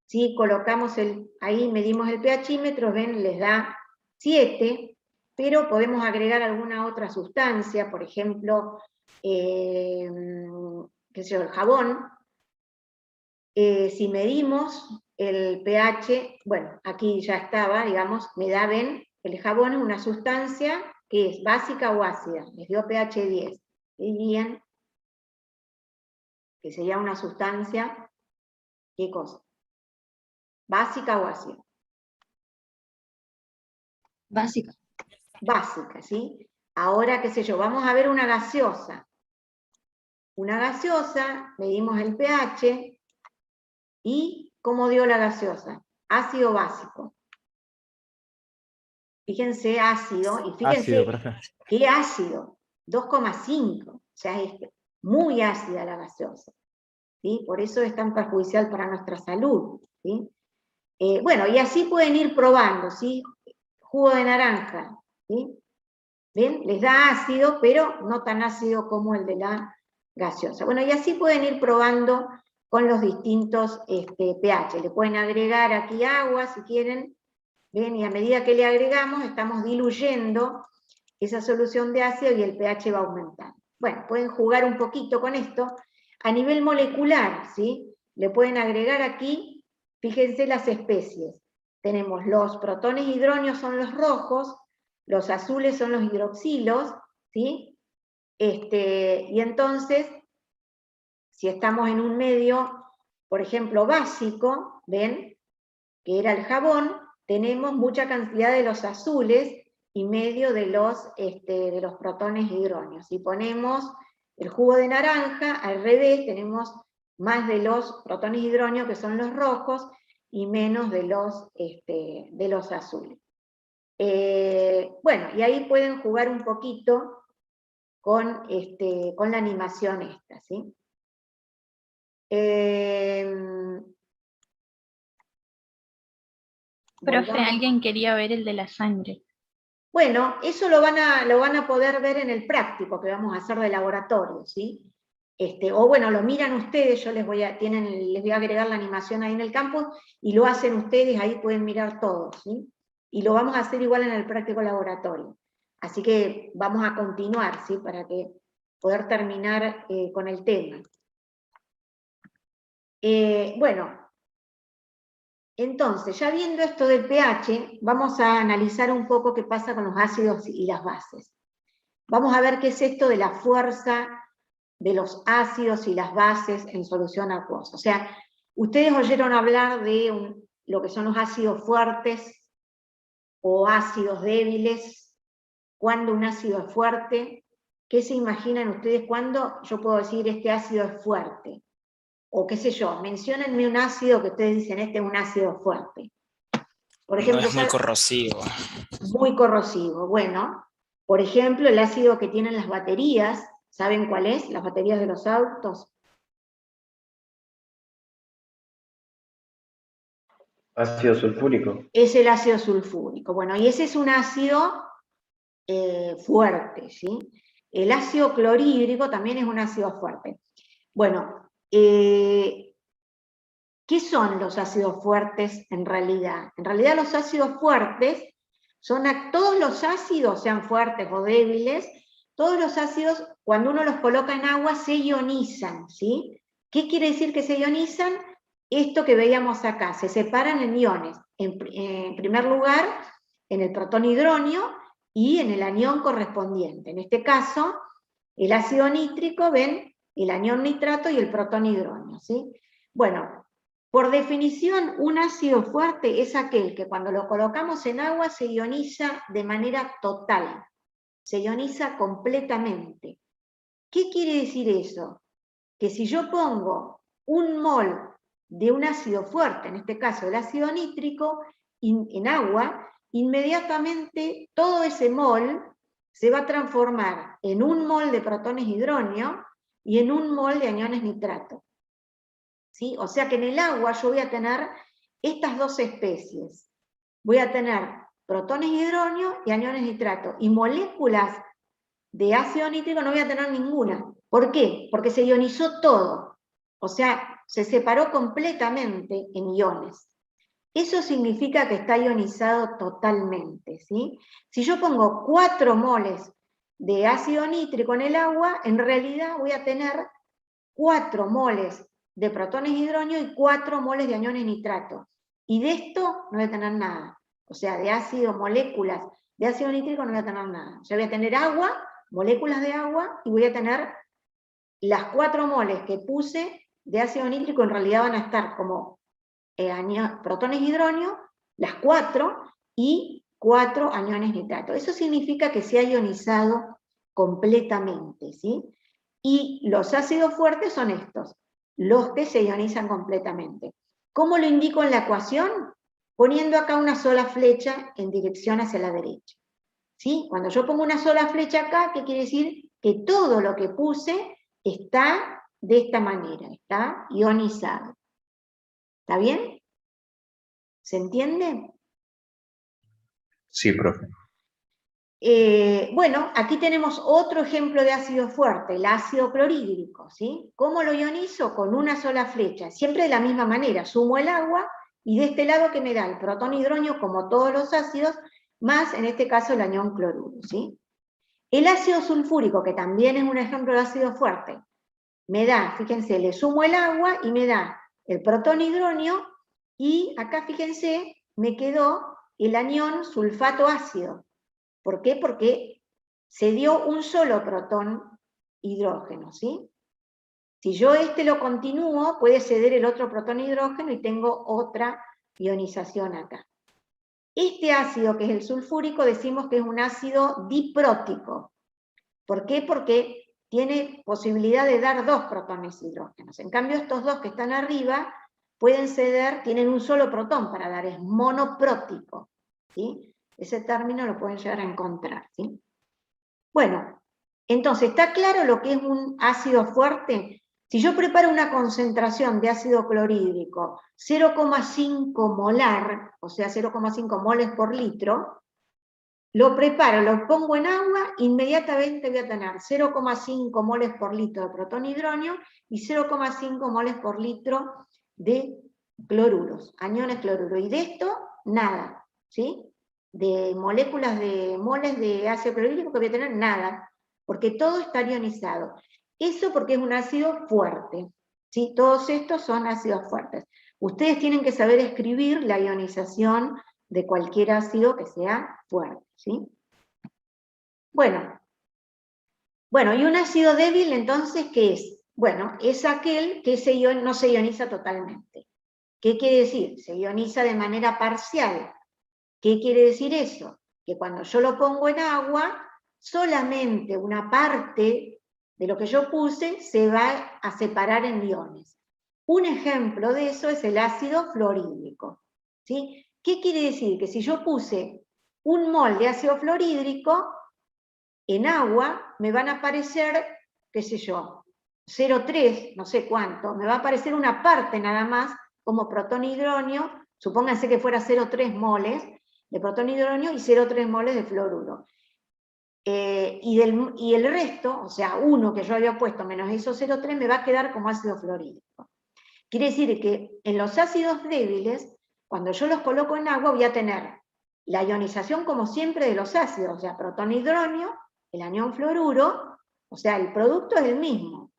¿sí? Colocamos ahí medimos el pHímetro, ven, les da 7, pero podemos agregar alguna otra sustancia, por ejemplo, qué sé yo, el jabón. Si medimos el pH, bueno, aquí ya estaba, digamos, me da, ven, el jabón es una sustancia que es básica o ácida, les dio pH 10, dirían que sería una sustancia, ¿qué cosa? ¿Básica o ácida? Básica. Básica, ¿sí? Ahora, qué sé yo, vamos a ver una gaseosa. Una gaseosa, medimos el pH, ¿y cómo dio la gaseosa? Ácido básico. Fíjense, ácido, y fíjense Ácido, profe. qué ácido, 2,5, o sea, es muy ácida la gaseosa, ¿sí? Por eso es tan perjudicial para nuestra salud, ¿sí? Bueno, y así pueden ir probando, ¿sí? Jugo de naranja, ¿sí? ¿Ven? Les da ácido, pero no tan ácido como el de la gaseosa. Bueno, y así pueden ir probando con los distintos pH. Le pueden agregar aquí agua si quieren, ¿ven? Y a medida que le agregamos, estamos diluyendo esa solución de ácido y el pH va aumentando. Bueno, pueden jugar un poquito con esto. A nivel molecular, ¿sí? le pueden agregar aquí, fíjense las especies. Tenemos los protones hidronios son los rojos, los azules son los hidroxilos, ¿sí? Y entonces, si estamos en un medio, por ejemplo, básico, ¿ven? Que era el jabón, tenemos mucha cantidad de los azules y medio de los protones hidronios. Si ponemos el jugo de naranja, al revés, tenemos más de los protones hidronios, que son los rojos, y menos de los azules. Bueno, y ahí pueden jugar un poquito con la animación esta, ¿sí? Profe, alguien quería ver el de la sangre. Bueno, eso lo van a poder ver en el práctico que vamos a hacer de laboratorio, ¿sí? O bueno, lo miran ustedes, yo les voy a agregar la animación ahí en el campus, y lo hacen ustedes, ahí pueden mirar todo, ¿sí? Y lo vamos a hacer igual en el práctico laboratorio. Así que vamos a continuar, ¿sí? Para poder terminar con el tema. Bueno, entonces, ya viendo esto del pH, vamos a analizar un poco qué pasa con los ácidos y las bases. Vamos a ver qué es esto de la fuerza de los ácidos y las bases en solución acuosa. O sea, ustedes oyeron hablar de lo que son los ácidos fuertes o ácidos débiles. ¿Cuándo un ácido es fuerte? ¿Qué se imaginan ustedes cuando yo puedo decir este ácido es fuerte? O qué sé yo, menciónenme un ácido que ustedes dicen, este es un ácido fuerte. Por ejemplo, No, es muy corrosivo. Muy corrosivo. Bueno, por ejemplo, el ácido que tienen las baterías, ¿saben cuál es? Las baterías de los autos. Ácido sulfúrico. Es el ácido sulfúrico. Bueno, y ese es un ácido fuerte, ¿sí? El ácido clorhídrico también es un ácido fuerte. Bueno, ¿qué son los ácidos fuertes en realidad? En realidad los ácidos fuertes son todos los ácidos, sean fuertes o débiles, todos los ácidos, cuando uno los coloca en agua, se ionizan, ¿sí? ¿Qué quiere decir que se ionizan? Esto que veíamos acá, se separan en iones. En primer lugar, en el protón hidronio y en el anión correspondiente. En este caso, el ácido nítrico, ven, el anión nitrato y el protón hidronio, ¿sí? Bueno, por definición, un ácido fuerte es aquel que cuando lo colocamos en agua se ioniza de manera total, se ioniza completamente. ¿Qué quiere decir eso? Que si yo pongo un mol de un ácido fuerte, en este caso el ácido nítrico, en agua, inmediatamente todo ese mol se va a transformar en un mol de protones hidronio y en un mol de aniones nitrato. ¿Sí? O sea que en el agua yo voy a tener estas dos especies. Voy a tener protones hidronio y aniones nitrato. Y moléculas de ácido nítrico no voy a tener ninguna. ¿Por qué? Porque se ionizó todo. O sea, se separó completamente en iones. Eso significa que está ionizado totalmente, ¿sí? Si yo pongo 4 moles de ácido nítrico en el agua, en realidad voy a tener 4 moles de protones hidronio y 4 moles de aniones nitrato. Y de esto no voy a tener nada. O sea, de ácido, moléculas de ácido nítrico no voy a tener nada. O sea, voy a tener agua, moléculas de agua, y voy a tener las 4 moles que puse de ácido nítrico, en realidad van a estar como protones hidronio, las 4, y 4 aniones nitrato. Eso significa que se ha ionizado completamente, ¿sí? Y los ácidos fuertes son estos, los que se ionizan completamente. ¿Cómo lo indico en la ecuación? Poniendo acá una sola flecha en dirección hacia la derecha. ¿Sí? Cuando yo pongo una sola flecha acá, ¿qué quiere decir? Que todo lo que puse está de esta manera, está ionizado. ¿Está bien? ¿Se entiende? Sí, profe. Bueno, aquí tenemos otro ejemplo de ácido fuerte, el ácido clorhídrico, ¿sí? ¿Cómo lo ionizo? Con una sola flecha, siempre de la misma manera, sumo el agua, y de este lado que me da el protón hidronio, como todos los ácidos, más en este caso el anión cloruro, ¿sí? El ácido sulfúrico, que también es un ejemplo de ácido fuerte, me da, fíjense, le sumo el agua y me da el protonhidronio, y acá fíjense, me quedó el anión sulfato ácido. ¿Por qué? Porque se dio un solo protón hidrógeno, ¿sí? Si yo lo continúo, puede ceder el otro protón hidrógeno y tengo otra ionización acá. Este ácido, que es el sulfúrico, decimos que es un ácido diprótico. ¿Por qué? Porque tiene posibilidad de dar 2 protones hidrógenos. En cambio, estos dos que están arriba pueden ceder, tienen un solo protón para dar, es monoprótico, ¿sí? Ese término lo pueden llegar a encontrar, ¿sí? Bueno, entonces, ¿está claro lo que es un ácido fuerte? Si yo preparo una concentración de ácido clorhídrico 0,5 molar, o sea, 0,5 moles por litro, lo preparo, lo pongo en agua, inmediatamente voy a tener 0,5 moles por litro de protonhidronio y 0,5 moles por litro de cloruros, aniones cloruros. Y de esto, nada, ¿sí? De moléculas de moles de ácido clorhídrico que voy a tener, nada, porque todo está ionizado. Eso porque es un ácido fuerte, ¿sí? Todos estos son ácidos fuertes. Ustedes tienen que saber escribir la ionización de cualquier ácido que sea fuerte, ¿sí? Bueno, y un ácido débil, entonces, ¿qué es? Bueno, es aquel que no se ioniza totalmente. ¿Qué quiere decir? Se ioniza de manera parcial. ¿Qué quiere decir eso? Que cuando yo lo pongo en agua, solamente una parte de lo que yo puse se va a separar en iones. Un ejemplo de eso es el ácido fluorhídrico, ¿sí? ¿Qué quiere decir? Que si yo puse 1 mol de ácido fluorhídrico en agua, me van a aparecer, qué sé yo, 0,3, no sé cuánto, me va a aparecer una parte nada más como protonhidronio, supónganse que fuera 0,3 moles de protonhidronio y 0,3 moles de fluoruro. Y el resto, o sea, 1 que yo había puesto menos esos 0,3, me va a quedar como ácido fluorhídrico. Quiere decir que en los ácidos débiles, cuando yo los coloco en agua, voy a tener la ionización como siempre de los ácidos, o sea, protonhidronio, el anión fluoruro, o sea, el producto es el mismo.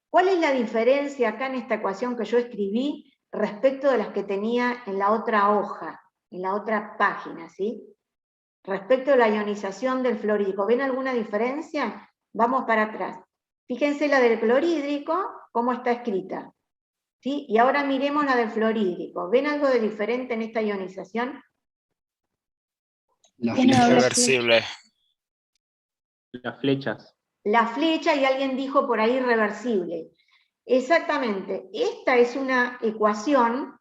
¿Cuál es la diferencia acá en esta ecuación que yo escribí respecto de las que tenía en la otra hoja, en la otra página, ¿sí? Respecto a la ionización del fluorhídrico, ¿ven alguna diferencia? Vamos para atrás. Fíjense la del clorhídrico, cómo está escrita, ¿sí? Y ahora miremos la del fluorhídrico. ¿Ven algo de diferente en esta ionización? La Tiene flecha. doble Reversible. Las flechas. La flecha, y alguien dijo por ahí reversible. Exactamente, esta es una ecuación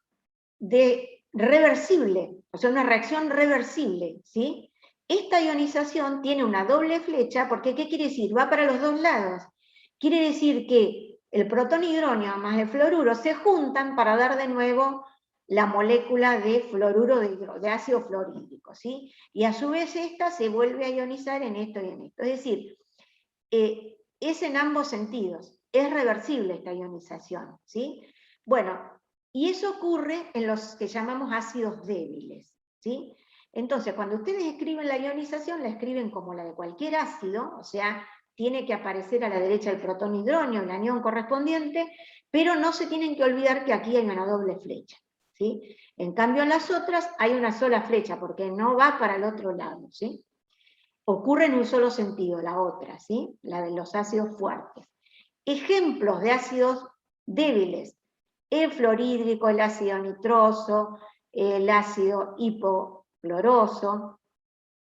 de reversible, o sea, una reacción reversible, ¿sí? Esta ionización tiene una doble flecha, porque ¿qué quiere decir? Va para los dos lados. Quiere decir que el protonhidronio más el fluoruro se juntan para dar de nuevo la molécula de fluoruro de ácido fluorhídrico, ¿sí? Y a su vez esta se vuelve a ionizar en esto y en esto. Es decir, es en ambos sentidos, es reversible esta ionización, ¿sí? Bueno, y eso ocurre en los que llamamos ácidos débiles, ¿sí? Entonces, cuando ustedes escriben la ionización, la escriben como la de cualquier ácido, o sea, tiene que aparecer a la derecha el protonhidronio, el anión correspondiente, pero no se tienen que olvidar que aquí hay una doble flecha, ¿sí? En cambio, en las otras hay una sola flecha, porque no va para el otro lado, ¿sí? Ocurre en un solo sentido, la otra, ¿sí? La de los ácidos fuertes. Ejemplos de ácidos débiles: el fluorhídrico, el ácido nitroso, el ácido hipocloroso,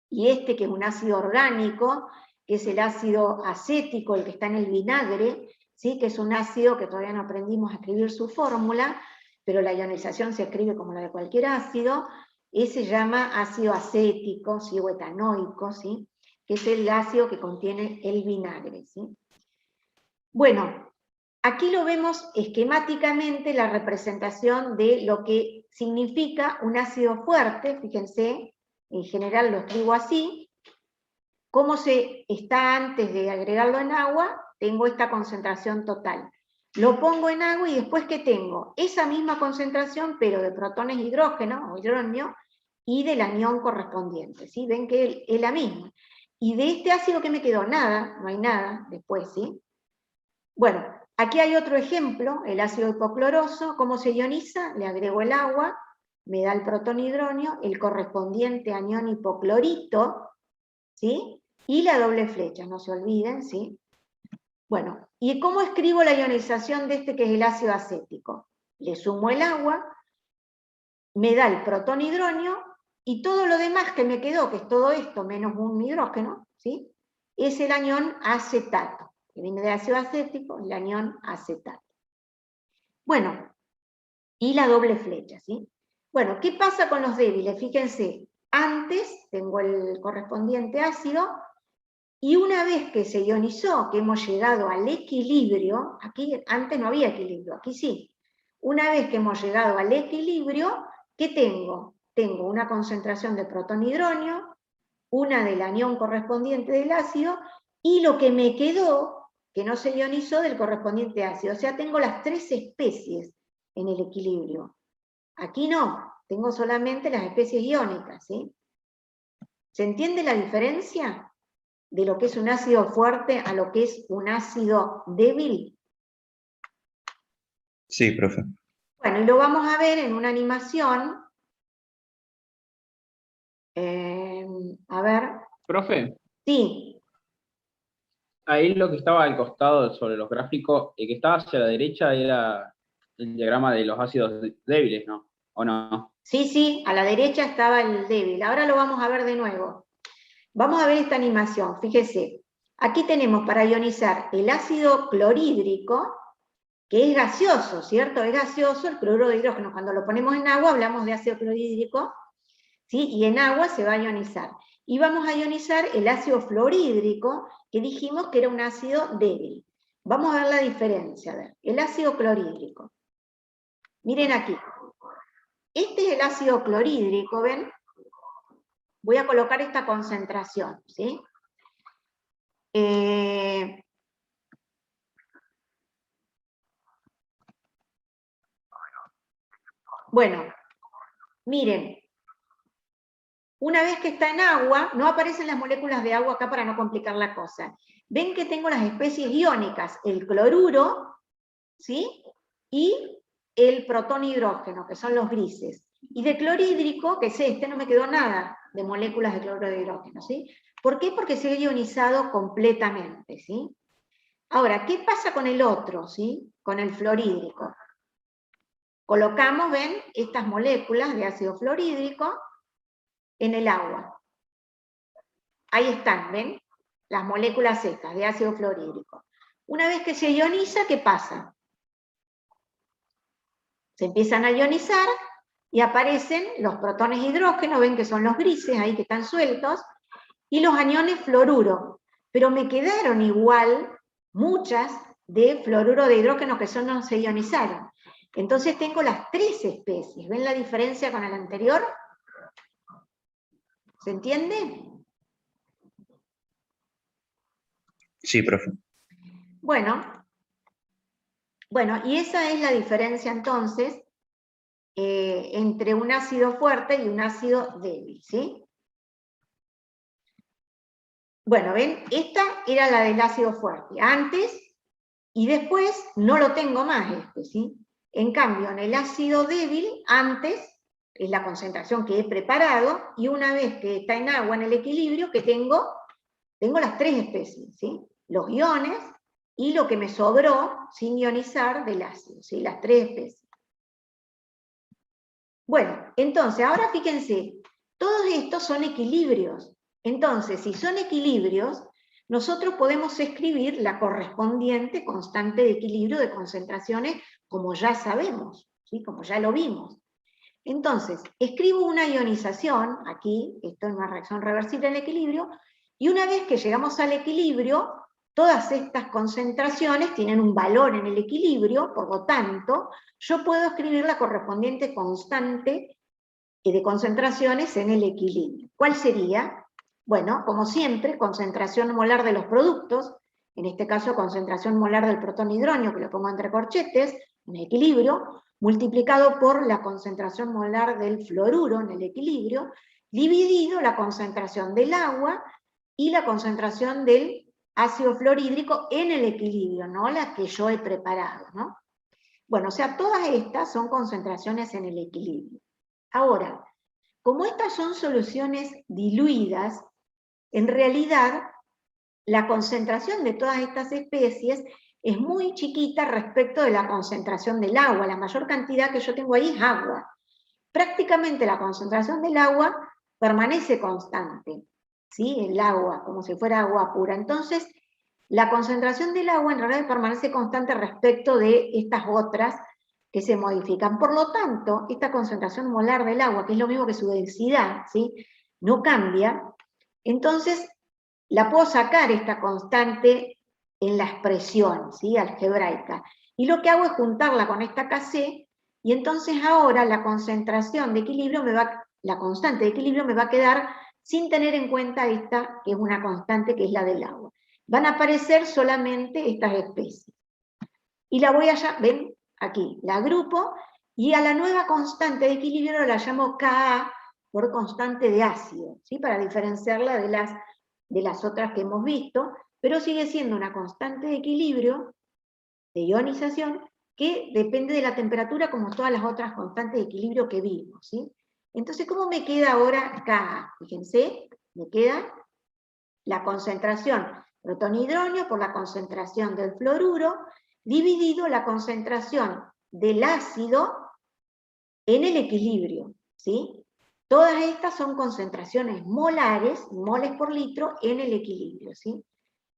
y este que es un ácido orgánico, que es el ácido acético, el que está en el vinagre, ¿sí? Que es un ácido que todavía no aprendimos a escribir su fórmula, pero la ionización se escribe como la de cualquier ácido. Ese se llama ácido acético, ¿sí? O etanoico, ¿sí? Que es el ácido que contiene el vinagre, ¿sí? Bueno, aquí lo vemos esquemáticamente, la representación de lo que significa un ácido fuerte. Fíjense, en general lo escribo así. Cómo se está antes de agregarlo en agua, tengo esta concentración total. Lo pongo en agua y después, ¿qué tengo? Esa misma concentración, pero de protones hidrógeno o hidronio y del anión correspondiente, ¿sí? Ven que es la misma. Y de este ácido, ¿qué me quedó? Nada, no hay nada después, ¿sí? Bueno, Aquí hay otro ejemplo, el ácido hipocloroso. ¿Cómo se ioniza? Le agrego el agua, me da el protonhidronio, el correspondiente anión hipoclorito, ¿sí? Y la doble flecha, no se olviden, ¿sí? Bueno, ¿y cómo escribo la ionización de este que es el ácido acético? Le sumo el agua, me da el protonhidronio, y todo lo demás que me quedó, que es todo esto menos un hidrógeno, ¿sí? Es el anión acetato, que viene de ácido acético, el anión acetato. Bueno, y la doble flecha, ¿sí? Bueno, ¿qué pasa con los débiles? Fíjense, antes tengo el correspondiente ácido, y una vez que se ionizó, que hemos llegado al equilibrio, aquí antes no había equilibrio, aquí sí. Una vez que hemos llegado al equilibrio, ¿qué tengo? Tengo una concentración de protonhidronio, una del anión correspondiente del ácido, y lo que me quedó, que no se ionizó, del correspondiente ácido. O sea, tengo las tres especies en el equilibrio. Aquí no, tengo solamente las especies iónicas, ¿sí? ¿Se entiende la diferencia de lo que es un ácido fuerte a lo que es un ácido débil? Sí, profe. Bueno, y lo vamos a ver en una animación. A ver. Profe, Sí, ahí lo que estaba al costado sobre los gráficos, el que estaba hacia la derecha era el diagrama de los ácidos débiles, ¿no? ¿O no? sí, a la derecha estaba el débil. Ahora lo vamos a ver de nuevo. Vamos a ver esta animación, fíjese. Aquí tenemos para ionizar el ácido clorhídrico, que es gaseoso, ¿cierto? Es gaseoso el cloruro de hidrógeno. Cuando lo ponemos en agua hablamos de ácido clorhídrico, ¿sí? Y en agua se va a ionizar. Y vamos a ionizar el ácido fluorhídrico, que dijimos que era un ácido débil. Vamos a ver la diferencia. A ver, el ácido clorhídrico. Miren aquí. Este es el ácido clorhídrico, ¿ven? Voy a colocar esta concentración, ¿sí? Bueno, miren, una vez que está en agua, no aparecen las moléculas de agua acá para no complicar la cosa. Ven que tengo las especies iónicas, el cloruro, ¿sí? Y el protonhidrógeno, que son los grises. Y de clorhídrico, que es este, no me quedó nada de moléculas de cloruro de hidrógeno, ¿sí? ¿Por qué? Porque se ha ionizado completamente, ¿sí? Ahora, ¿qué pasa con el otro, ¿sí? Con el fluorhídrico. Colocamos, ven, estas moléculas de ácido fluorhídrico en el agua. Ahí están, ¿ven? Las moléculas estas de ácido fluorhídrico. Una vez que se ioniza, ¿qué pasa? Se empiezan a ionizar y aparecen los protones de hidrógeno, ven que son los grises ahí que están sueltos, y los aniones fluoruro. Pero me quedaron igual muchas de fluoruro de hidrógeno que no se ionizaron. Entonces tengo las tres especies. ¿Ven la diferencia con el anterior? ¿Se entiende? Sí, profe. Bueno, y esa es la diferencia entonces entre un ácido fuerte y un ácido débil, ¿sí? Bueno, ven, esta era la del ácido fuerte, antes, y después no lo tengo más este, ¿sí? En cambio, en el ácido débil, antes, es la concentración que he preparado, y una vez que está en agua en el equilibrio, que tengo las tres especies, ¿sí? Los iones y lo que me sobró sin ionizar del ácido, ¿sí? Las tres especies. Bueno, entonces, ahora fíjense, todos estos son equilibrios. Entonces, si son equilibrios, nosotros podemos escribir la correspondiente constante de equilibrio de concentraciones, como ya sabemos, ¿sí? Como ya lo vimos. Entonces, escribo una ionización, aquí, esto es una reacción reversible en el equilibrio, y una vez que llegamos al equilibrio, todas estas concentraciones tienen un valor en el equilibrio, por lo tanto, yo puedo escribir la correspondiente constante de concentraciones en el equilibrio. ¿Cuál sería? Bueno, como siempre, concentración molar de los productos, en este caso concentración molar del protonhidronio, que lo pongo entre corchetes, en el equilibrio, multiplicado por la concentración molar del fluoruro en el equilibrio, dividido la concentración del agua y la concentración del ácido fluorhídrico en el equilibrio, no la que yo he preparado, ¿no? Bueno, o sea, todas estas son concentraciones en el equilibrio. Ahora, como estas son soluciones diluidas, en realidad la concentración de todas estas especies es muy chiquita respecto de la concentración del agua. La mayor cantidad que yo tengo ahí es agua. Prácticamente la concentración del agua permanece constante, ¿sí? El agua, como si fuera agua pura. Entonces, la concentración del agua en realidad permanece constante respecto de estas otras que se modifican. Por lo tanto, esta concentración molar del agua, que es lo mismo que su densidad, ¿sí? No cambia. Entonces, la puedo sacar esta constante en la expresión, ¿sí? Algebraica. Y lo que hago es juntarla con esta Kc, y entonces ahora la concentración de equilibrio la constante de equilibrio me va a quedar sin tener en cuenta esta, que es una constante, que es la del agua. Van a aparecer solamente estas especies. Y la voy a, ven, aquí, la agrupo, y a la nueva constante de equilibrio la llamo Ka por constante de ácido, ¿sí? Para diferenciarla de las otras que hemos visto, pero sigue siendo una constante de equilibrio, de ionización, que depende de la temperatura como todas las otras constantes de equilibrio que vimos, ¿sí? Entonces, ¿cómo me queda ahora Ka? Fíjense, me queda la concentración protonhidronio por la concentración del fluoruro, dividido la concentración del ácido en el equilibrio, ¿sí? Todas estas son concentraciones molares, moles por litro, en el equilibrio, ¿sí?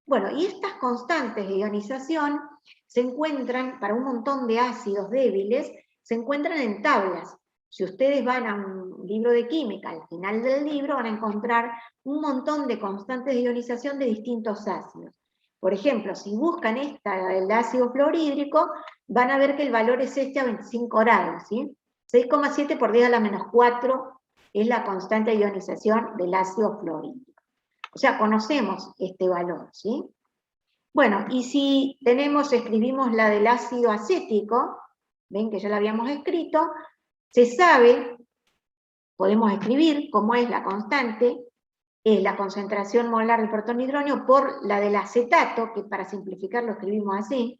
Bueno, y estas constantes de ionización se encuentran, para un montón de ácidos débiles, se encuentran en tablas. Si ustedes van a un libro de química, al final del libro van a encontrar un montón de constantes de ionización de distintos ácidos. Por ejemplo, si buscan esta, el ácido fluorhídrico, van a ver que el valor es este a 25 grados, ¿sí? 6,7 por 10 a la menos 4 es la constante de ionización del ácido fluorhídrico. O sea, conocemos este valor, ¿sí? Bueno, y si escribimos la del ácido acético, ven que ya la habíamos escrito, se sabe, podemos escribir cómo es la constante, es la concentración molar del protonhidronio por la del acetato, que para simplificar lo escribimos así,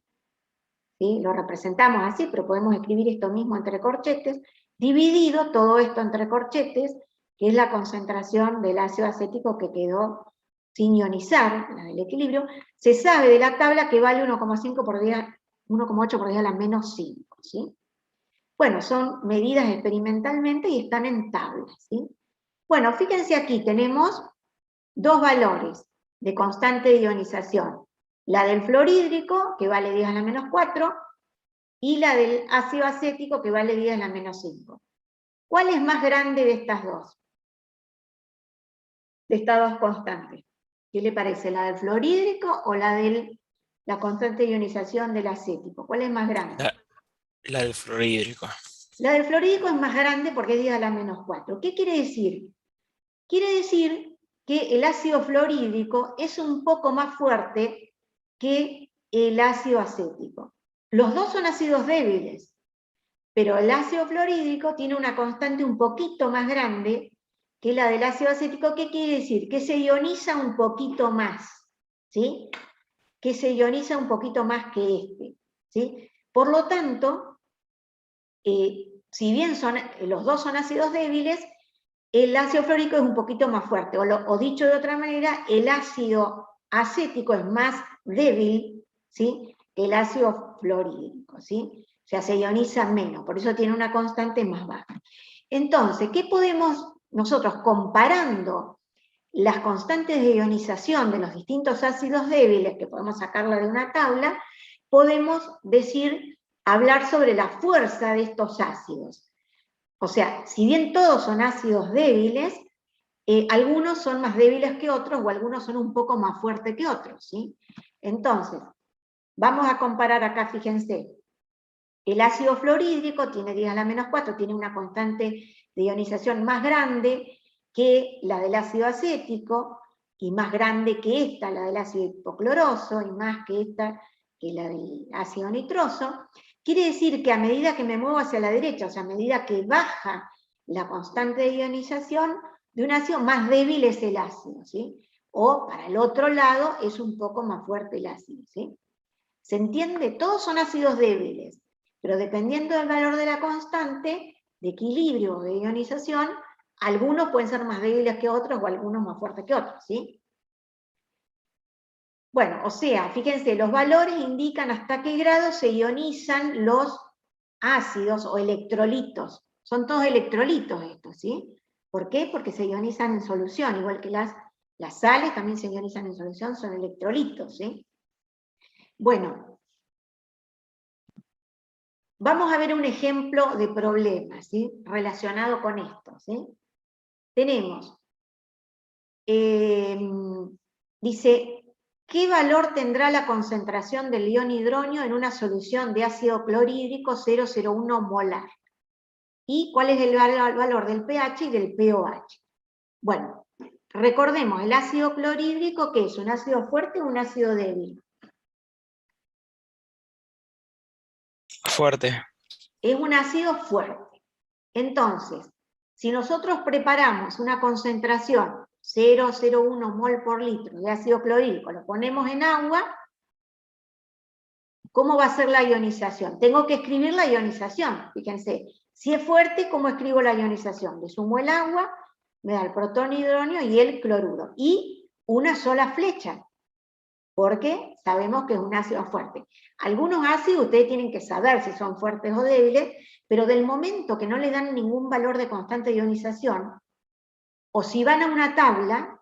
¿sí? Lo representamos así, pero podemos escribir esto mismo entre corchetes, dividido todo esto entre corchetes, que es la concentración del ácido acético que quedó sin ionizar, la del equilibrio. Se sabe de la tabla que vale 1,8 por 10 a la menos 5, ¿sí? Bueno, son medidas experimentalmente y están en tablas, ¿sí? Bueno, fíjense aquí, tenemos dos valores de constante de ionización. La del fluorhídrico, que vale 10 a la menos 4, y la del ácido acético, que vale 10 a la menos 5. ¿Cuál es más grande de estas dos? De estas dos constantes. ¿Qué le parece? ¿La del fluorhídrico o la de la constante de ionización del acético? ¿Cuál es más grande? La del fluorhídrico. La del fluorhídrico es más grande porque es 10 a la menos 4. ¿Qué quiere decir? Quiere decir que el ácido fluorhídrico es un poco más fuerte que el ácido acético. Los dos son ácidos débiles, pero el ácido fluorhídrico tiene una constante un poquito más grande que la del ácido acético. ¿Qué quiere decir? Que se ioniza un poquito más, ¿sí? Que se ioniza un poquito más que este, ¿sí? Por lo tanto, si bien los dos son ácidos débiles, el ácido fluorhídrico es un poquito más fuerte, o dicho de otra manera, el ácido acético es más débil, ¿sí? Que el ácido fluorhídrico, ¿sí? O sea, se ioniza menos, por eso tiene una constante más baja. Entonces, ¿qué podemos nosotros, comparando las constantes de ionización de los distintos ácidos débiles, que podemos sacarla de una tabla, podemos hablar sobre la fuerza de estos ácidos? O sea, si bien todos son ácidos débiles, algunos son más débiles que otros, o algunos son un poco más fuertes que otros, ¿sí? Entonces, vamos a comparar acá, fíjense, el ácido fluorhídrico tiene 10 a la menos 4, tiene una constante de ionización más grande que la del ácido acético, y más grande que esta, la del ácido hipocloroso, y más que esta, que la del ácido nitroso. Quiere decir que a medida que me muevo hacia la derecha, o sea, a medida que baja la constante de ionización de un ácido, más débil es el ácido, ¿sí? o para el otro lado es un poco más fuerte el ácido, ¿sí? ¿Se entiende? Todos son ácidos débiles, pero dependiendo del valor de la constante de equilibrio o de ionización, algunos pueden ser más débiles que otros o algunos más fuertes que otros, ¿sí? Bueno, o sea, fíjense, los valores indican hasta qué grado se ionizan los ácidos o electrolitos. Son todos electrolitos estos, ¿sí? ¿Por qué? Porque se ionizan en solución, igual que las sales también se ionizan en solución, son electrolitos, ¿sí? Bueno, vamos a ver un ejemplo de problema, ¿sí? Relacionado con esto, ¿sí? Tenemos, dice, ¿qué valor tendrá la concentración del ion hidronio en una solución de ácido clorhídrico 0,01 molar? ¿Y cuál es el valor del pH y del pOH? Bueno, recordemos, el ácido clorhídrico, ¿qué es? ¿Un ácido fuerte o un ácido débil? Fuerte. Es un ácido fuerte. Entonces, si nosotros preparamos una concentración 0,01 mol por litro de ácido clorhídrico, lo ponemos en agua, ¿cómo va a ser la ionización? Tengo que escribir la ionización, fíjense. Si es fuerte, ¿cómo escribo la ionización? Le sumo el agua, me da el protón hidronio y el cloruro. Y una sola flecha, porque sabemos que es un ácido fuerte. Algunos ácidos ustedes tienen que saber si son fuertes o débiles, pero del momento que no le dan ningún valor de constante de ionización, o si van a una tabla,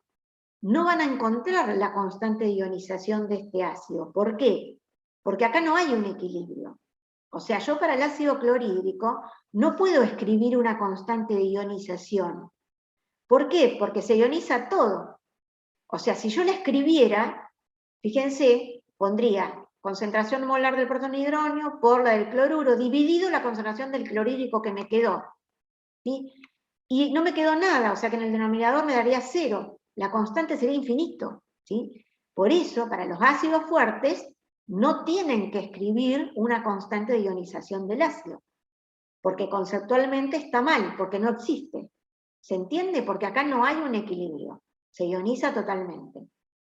no van a encontrar la constante de ionización de este ácido. ¿Por qué? Porque acá no hay un equilibrio. O sea, yo para el ácido clorhídrico no puedo escribir una constante de ionización. ¿Por qué? Porque se ioniza todo. O sea, si yo la escribiera, fíjense, pondría concentración molar del protón hidronio por la del cloruro, dividido la concentración del clorhídrico que me quedó, ¿sí? Y no me quedó nada, o sea que en el denominador me daría 0. La constante sería infinito, ¿sí? Por eso, para los ácidos fuertes, no tienen que escribir una constante de ionización del ácido, porque conceptualmente está mal, porque no existe. ¿Se entiende? Porque acá no hay un equilibrio, se ioniza totalmente.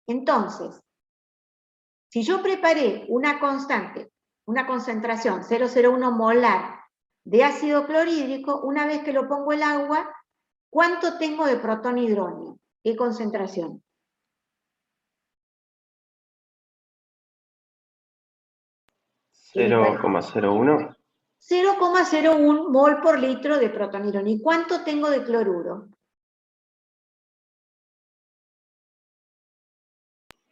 Entonces, si yo preparé una constante, una concentración 0,01 molar de ácido clorhídrico, una vez que lo pongo el agua, ¿cuánto tengo de protón hidronio? ¿Qué concentración? ¿0,01? 0,01 mol por litro de protón hidronio. ¿Y cuánto tengo de cloruro?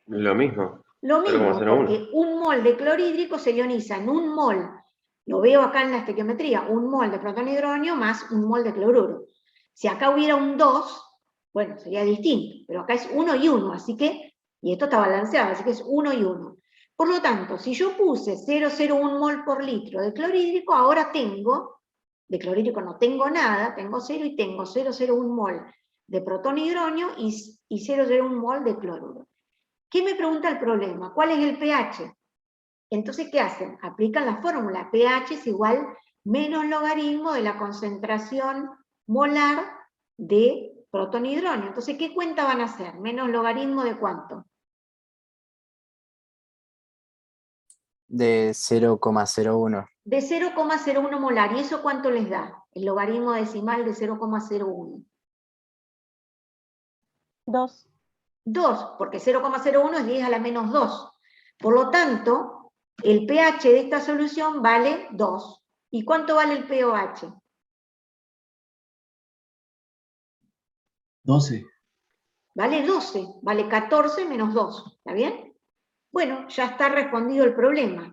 Lo mismo. Lo mismo, 0,01. porque un mol de clorhídrico se ioniza en un mol, lo veo acá en la estequiometría, un mol de protón hidronio más un mol de cloruro. Si acá hubiera un 2, bueno, sería distinto, pero acá es 1 y 1, así que, y esto está balanceado, así que es 1 y 1. Por lo tanto, si yo puse 0,01 mol por litro de clorhídrico, ahora tengo, de clorhídrico no tengo nada, tengo 0 y tengo 0,01 mol de protón hidronio y 0,01 mol de cloruro. ¿Qué me pregunta el problema? ¿Cuál es el pH? Entonces, ¿qué hacen? Aplican la fórmula. pH es igual menos logaritmo de la concentración molar de protón hidronio. Entonces, ¿qué cuenta van a hacer? ¿Menos logaritmo de cuánto? De 0,01. De 0,01 molar. ¿Y eso cuánto les da? El logaritmo decimal de 0,01. 2. 2, porque 0,01 es 10 a la menos 2. Por lo tanto, el pH de esta solución vale 2. ¿Y cuánto vale el pOH? 12. Vale 12, vale 14 menos 2, ¿está bien? Bueno, ya está respondido el problema.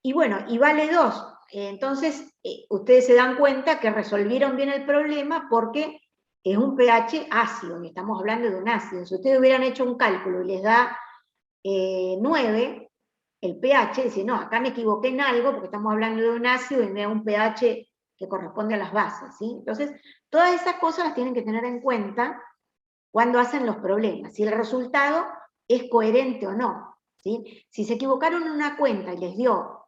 Y bueno, y vale 2. Entonces, ustedes se dan cuenta que resolvieron bien el problema porque es un pH ácido, y estamos hablando de un ácido. Si ustedes hubieran hecho un cálculo y les da 9, el pH dice, no, acá me equivoqué en algo porque estamos hablando de un ácido y me da un pH que corresponde a las bases, ¿sí? Entonces, todas esas cosas las tienen que tener en cuenta cuando hacen los problemas, si el resultado es coherente o no, ¿sí? Si se equivocaron en una cuenta y les dio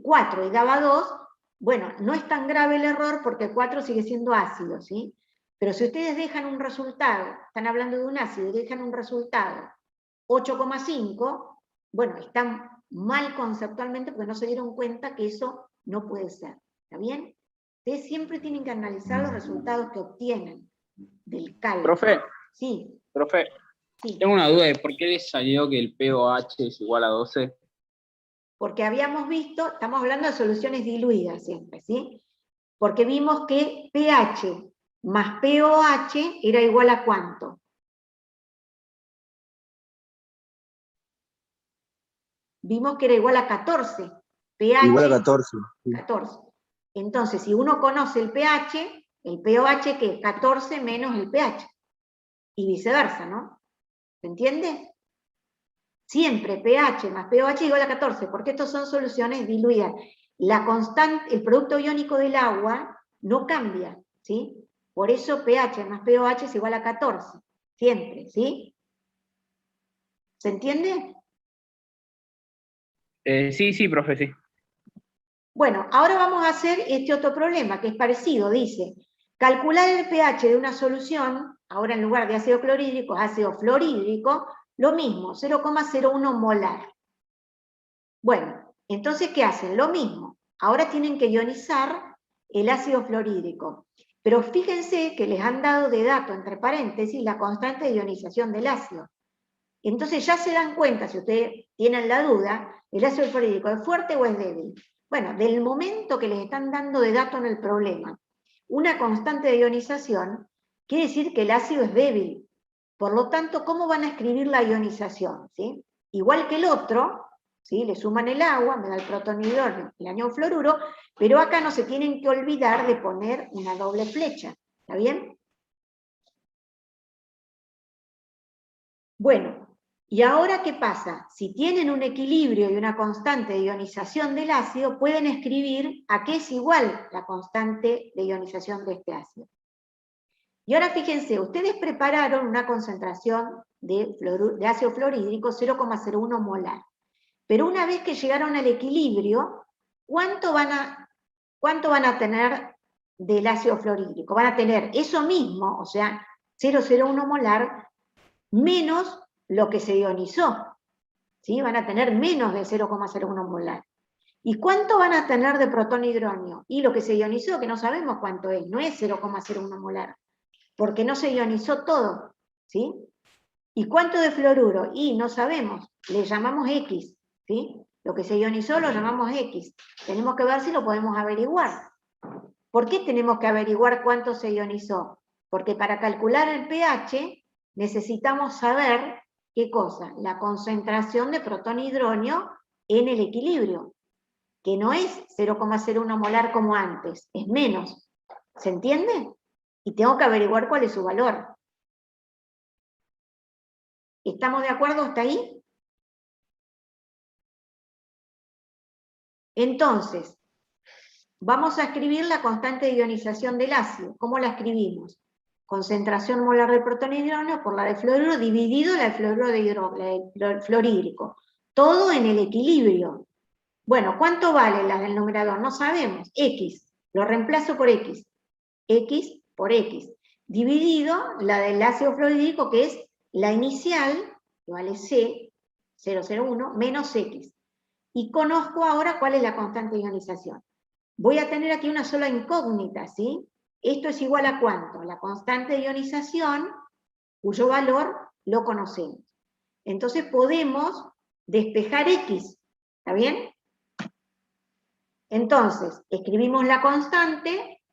4 y daba 2, bueno, no es tan grave el error porque 4 sigue siendo ácido, ¿sí? Pero si ustedes dejan un resultado, están hablando de un ácido, y dejan un resultado 8,5, bueno, están mal conceptualmente porque no se dieron cuenta que eso no puede ser. ¿Está bien? Ustedes siempre tienen que analizar los resultados que obtienen del cálculo. Profe, Sí, profe, sí. tengo una duda de por qué les salió que el pOH es igual a 12. Porque habíamos visto, estamos hablando de soluciones diluidas siempre, ¿sí? Porque vimos que pH más pOH era igual a ¿cuánto? Vimos que era igual a 14. pH, Igual a 14. Sí. 14. Entonces, si uno conoce el pH, el pOH que es 14 menos el pH. Y viceversa, ¿no? ¿Se entiende? Siempre pH más pOH igual a 14, porque estos son soluciones diluidas. La constante, el producto iónico del agua no cambia, ¿sí? Por eso pH más pOH es igual a 14, siempre, ¿sí? ¿Se entiende? Sí, profe, sí. Bueno, ahora vamos a hacer este otro problema, que es parecido, dice, calcular el pH de una solución, ahora en lugar de ácido clorhídrico es ácido fluorhídrico, lo mismo, 0,01 molar. Bueno, entonces, ¿qué hacen? Lo mismo, ahora tienen que ionizar el ácido fluorhídrico, pero fíjense que les han dado de dato, entre paréntesis, la constante de ionización del ácido. Entonces ya se dan cuenta, si ustedes tienen la duda, ¿el ácido fluorhídrico es fuerte o es débil? Bueno, del momento que les están dando de dato en el problema una constante de ionización, quiere decir que el ácido es débil. Por lo tanto, ¿cómo van a escribir la ionización? ¿Sí? Igual que el otro, ¿sí? Le suman el agua, me da el protonidrón, el anión fluoruro, pero acá no se tienen que olvidar de poner una doble flecha. ¿Está bien? Bueno, ¿y ahora qué pasa? Si tienen un equilibrio y una constante de ionización del ácido, pueden escribir a qué es igual la constante de ionización de este ácido. Y ahora fíjense, ustedes prepararon una concentración de ácido fluorhídrico 0,01 molar. Pero una vez que llegaron al equilibrio, ¿cuánto van a tener del ácido fluorhídrico? Van a tener eso mismo, o sea, 0,01 molar, menos lo que se ionizó, ¿sí? Van a tener menos de 0,01 molar. ¿Y cuánto van a tener de protón hidróneo? Y lo que se ionizó, que no sabemos cuánto es, no es 0,01 molar, porque no se ionizó todo, ¿sí? ¿Y cuánto de fluoruro? Y no sabemos, le llamamos X, ¿sí? Lo que se ionizó lo llamamos X. Tenemos que ver si lo podemos averiguar. ¿Por qué tenemos que averiguar cuánto se ionizó? Porque para calcular el pH necesitamos saber, ¿qué cosa? La concentración de protón hidróneo en el equilibrio, que no es 0,01 molar como antes, es menos. ¿Se entiende? Y tengo que averiguar cuál es su valor. ¿Estamos de acuerdo hasta ahí? Entonces, vamos a escribir la constante de ionización del ácido. ¿Cómo la escribimos? Concentración molar de protón hidróneo por la de fluoruro dividido la de fluoruro fluorhídrico. Todo en el equilibrio. Bueno, ¿cuánto vale la del numerador? No sabemos. X. Lo reemplazo por X. X por X. Dividido la del ácido fluorhídrico, que es la inicial, que vale C, 0,01, menos X. Y conozco ahora cuál es la constante de ionización. Voy a tener aquí una sola incógnita, ¿sí? Esto es igual a ¿cuánto? La constante de ionización, cuyo valor lo conocemos. Entonces podemos despejar X, ¿está bien? Entonces, escribimos la constante,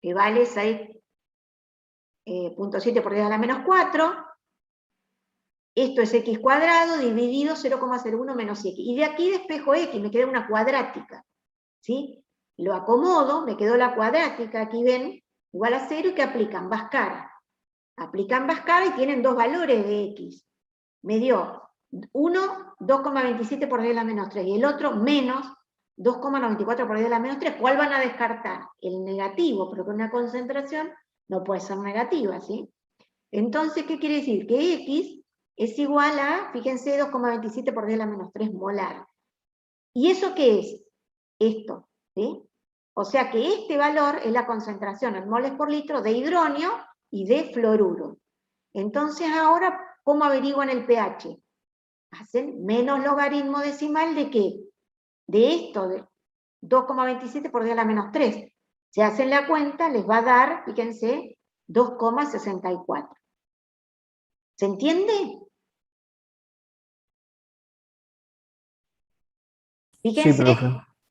que vale 6,7 por 10 a la menos 4, esto es X cuadrado dividido 0,01 menos X, y de aquí despejo X, me queda una cuadrática, ¿sí? Lo acomodo, me quedó la cuadrática, aquí ven, igual a 0, y que aplican Bhaskara. Aplican Bhaskara y tienen dos valores de X. Me dio uno 2,27 por 10 a la menos 3, y el otro menos 2,94 por 10 a la menos 3. ¿Cuál van a descartar? El negativo, pero con una concentración no puede ser negativa, ¿sí? Entonces, ¿qué quiere decir? Que X es igual a, fíjense, 2,27 por 10 a la menos 3 molar. ¿Y eso qué es? Esto, ¿sí? O sea que este valor es la concentración en moles por litro de hidróneo y de fluoruro. Entonces ahora, ¿cómo averiguan el pH? Hacen menos logaritmo decimal ¿de qué? De esto, de 2,27 por 10 a la menos 3. Si hacen la cuenta, les va a dar, fíjense, 2,64. ¿Se entiende? Fíjense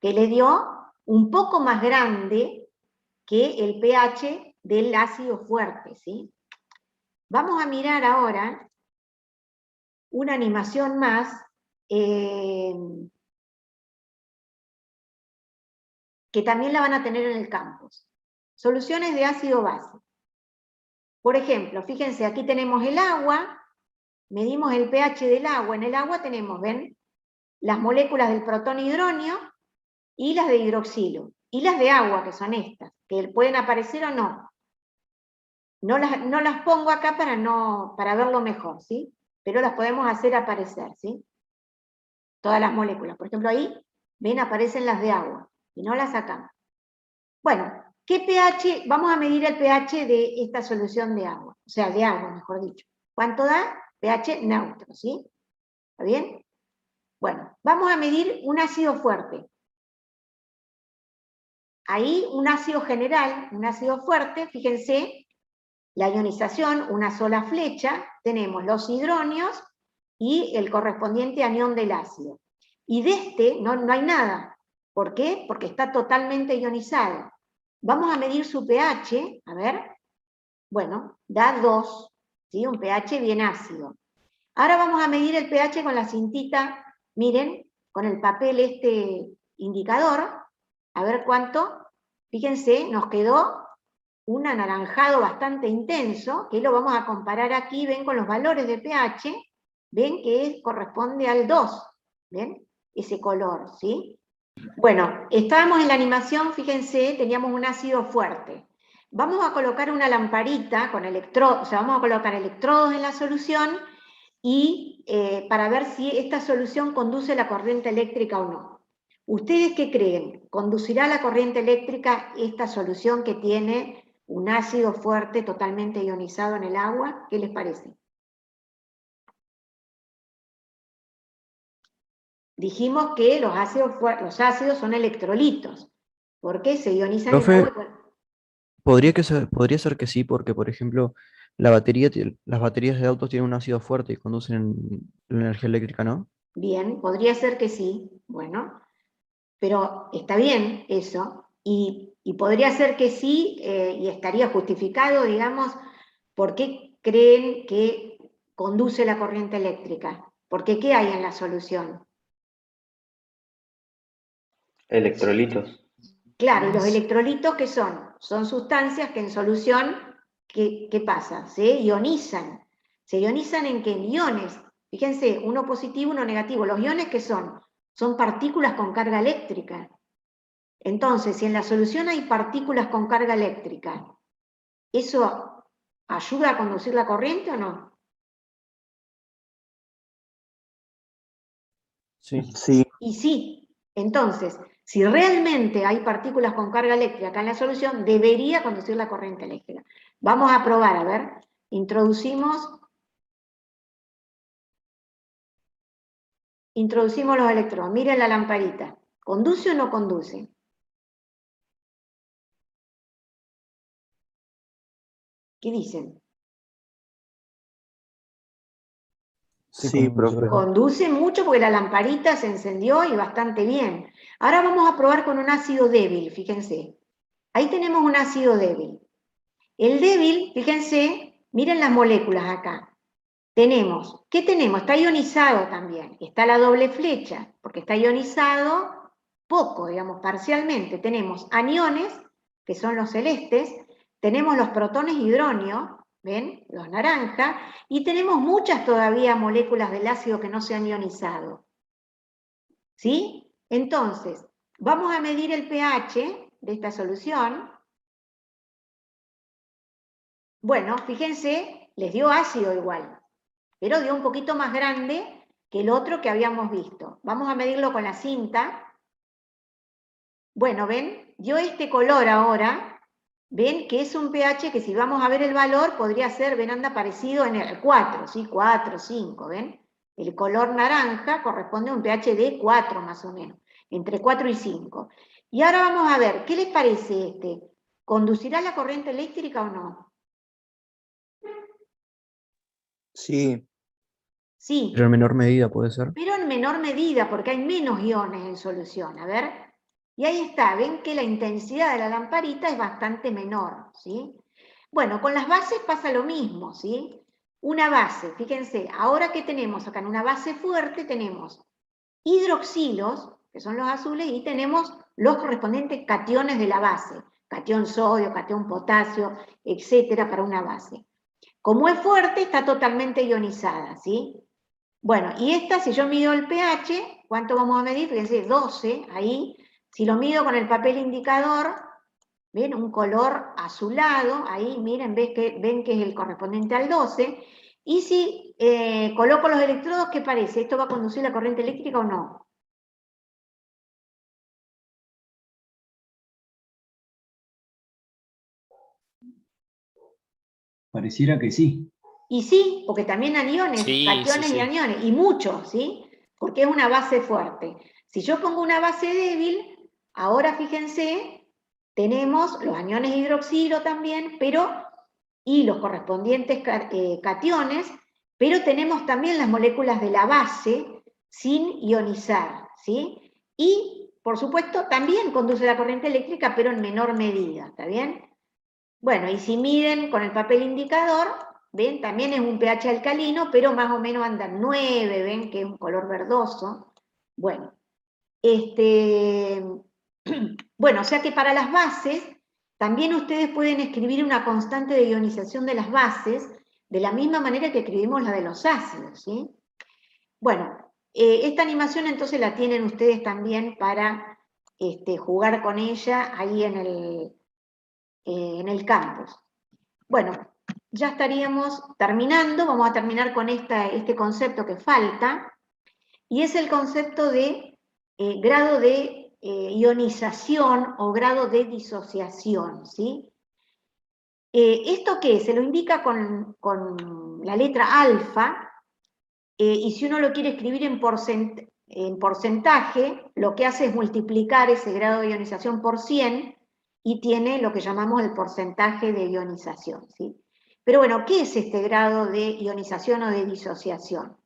que le dio un poco más grande que el pH del ácido fuerte, ¿sí? Vamos a mirar ahora una animación más que también la van a tener en el campus. Soluciones de ácido base. Por ejemplo, fíjense, aquí tenemos el agua, medimos el pH del agua. En el agua tenemos, ¿ven? Las moléculas del protón hidronio y las de hidroxilo. Y las de agua, que son estas, que pueden aparecer o no. No las pongo acá para verlo mejor, ¿sí? Pero las podemos hacer aparecer, ¿sí? Todas las moléculas. Por ejemplo, ahí, ven, aparecen las de agua. Y no las sacamos. Bueno, ¿qué pH? Vamos a medir el pH de esta solución de agua. O sea, de agua, mejor dicho. ¿Cuánto da? pH neutro, ¿sí? ¿Está bien? Bueno, vamos a medir un ácido fuerte. Ahí, un ácido general, un ácido fuerte, fíjense, la ionización, una sola flecha, tenemos los hidronios y el correspondiente anión del ácido. Y de este no hay nada. ¿Por qué? Porque está totalmente ionizado. Vamos a medir su pH, a ver. Bueno, da 2, ¿sí? Un pH bien ácido. Ahora vamos a medir el pH con la cintita, miren, con el papel este indicador, a ver cuánto. Fíjense, nos quedó un anaranjado bastante intenso, que lo vamos a comparar aquí, ven, con los valores de pH, ven que corresponde al 2, ¿ven? Ese color, ¿sí? Bueno, estábamos en la animación, fíjense, teníamos un ácido fuerte. Vamos a colocar una lamparita con electrodos, o sea, vamos a colocar electrodos en la solución y para ver si esta solución conduce la corriente eléctrica o no. ¿Ustedes qué creen? ¿Conducirá la corriente eléctrica esta solución que tiene un ácido fuerte totalmente ionizado en el agua? ¿Qué les parece? Dijimos que los ácidos son electrolitos, porque se ionizan en el agua. Podría ser que sí, porque por ejemplo, las baterías de autos tienen un ácido fuerte y conducen la energía eléctrica, ¿no? Bien, podría ser que sí, bueno, pero está bien eso, y podría ser que sí, y estaría justificado, digamos, ¿por qué creen que conduce la corriente eléctrica? Porque ¿qué hay en la solución? Electrolitos. Claro, y los electrolitos, ¿qué son? Son sustancias que en solución, ¿qué pasa? Se ionizan. ¿Se ionizan en qué? En iones. Fíjense, uno positivo, uno negativo. ¿Los iones qué son? Son partículas con carga eléctrica. Entonces, si en la solución hay partículas con carga eléctrica, ¿eso ayuda a conducir la corriente o no? Sí. Y sí. Entonces, si realmente hay partículas con carga eléctrica acá en la solución, debería conducir la corriente eléctrica. Vamos a probar, a ver. Introducimos los electrones. Miren la lamparita. ¿Conduce o no conduce? ¿Qué dicen? Sí, profe. Conduce mucho porque la lamparita se encendió y bastante bien. Ahora vamos a probar con un ácido débil, fíjense. Ahí tenemos un ácido débil. El débil, fíjense, miren las moléculas acá. Tenemos, ¿qué tenemos? Está ionizado también. Está la doble flecha, porque está ionizado poco, digamos, parcialmente. Tenemos aniones, que son los celestes, tenemos los protones hidronio, ¿ven? Los naranjas, y tenemos muchas todavía moléculas del ácido que no se han ionizado. ¿Sí? Entonces, vamos a medir el pH de esta solución. Bueno, fíjense, les dio ácido igual, pero dio un poquito más grande que el otro que habíamos visto. Vamos a medirlo con la cinta. Bueno, ¿ven? Dio este color ahora, ven que es un pH que si vamos a ver el valor, podría ser, ven, anda parecido en el 4, ¿sí? 4, 5, ¿ven? El color naranja corresponde a un pH de 4 más o menos, entre 4 y 5. Y ahora vamos a ver, ¿qué les parece este? ¿Conducirá la corriente eléctrica o no? Sí. Sí, Pero en menor medida puede ser. pero en menor medida, porque hay menos iones en solución, a ver. Y ahí está, ven que la intensidad de la lamparita es bastante menor, ¿sí? Bueno, con las bases pasa lo mismo, ¿sí? Una base, fíjense, ahora que tenemos acá en una base fuerte, tenemos hidroxilos, que son los azules, y tenemos los correspondientes cationes de la base, catión sodio, catión potasio, etcétera, para una base. Como es fuerte, está totalmente ionizada, ¿sí? Bueno, y esta, si yo mido el pH, ¿cuánto vamos a medir? Fíjense, 12, ahí. Si lo mido con el papel indicador, ¿ven? Un color azulado, ahí, miren, ven que es el correspondiente al 12. Y si coloco los electrodos, ¿qué parece? ¿Esto va a conducir la corriente eléctrica o no? Pareciera que sí. Y sí, porque también aniones, Sí, cationes sí, y sí. aniones, y muchos, ¿sí? Porque es una base fuerte. Si yo pongo una base débil, ahora fíjense, tenemos los aniones hidroxilo también, y los correspondientes cationes, pero tenemos también las moléculas de la base sin ionizar, ¿sí? Y, por supuesto, también conduce la corriente eléctrica, pero en menor medida, ¿está bien? Bueno, y si miden con el papel indicador, ven, también es un pH alcalino, pero más o menos anda en 9, ven que es un color verdoso. Bueno, bueno, o sea que para las bases, también ustedes pueden escribir una constante de ionización de las bases, de la misma manera que escribimos la de los ácidos, ¿sí? Bueno, esta animación entonces la tienen ustedes también para jugar con ella ahí en el campus. Bueno, ya estaríamos terminando, vamos a terminar con este concepto que falta, y es el concepto de grado de ionización o grado de disociación, ¿sí? ¿Esto qué es? Se lo indica con la letra alfa, y si uno lo quiere escribir en porcentaje, lo que hace es multiplicar ese grado de ionización por 100, y tiene lo que llamamos el porcentaje de ionización, ¿sí? Pero bueno, ¿qué es este grado de ionización o de disociación?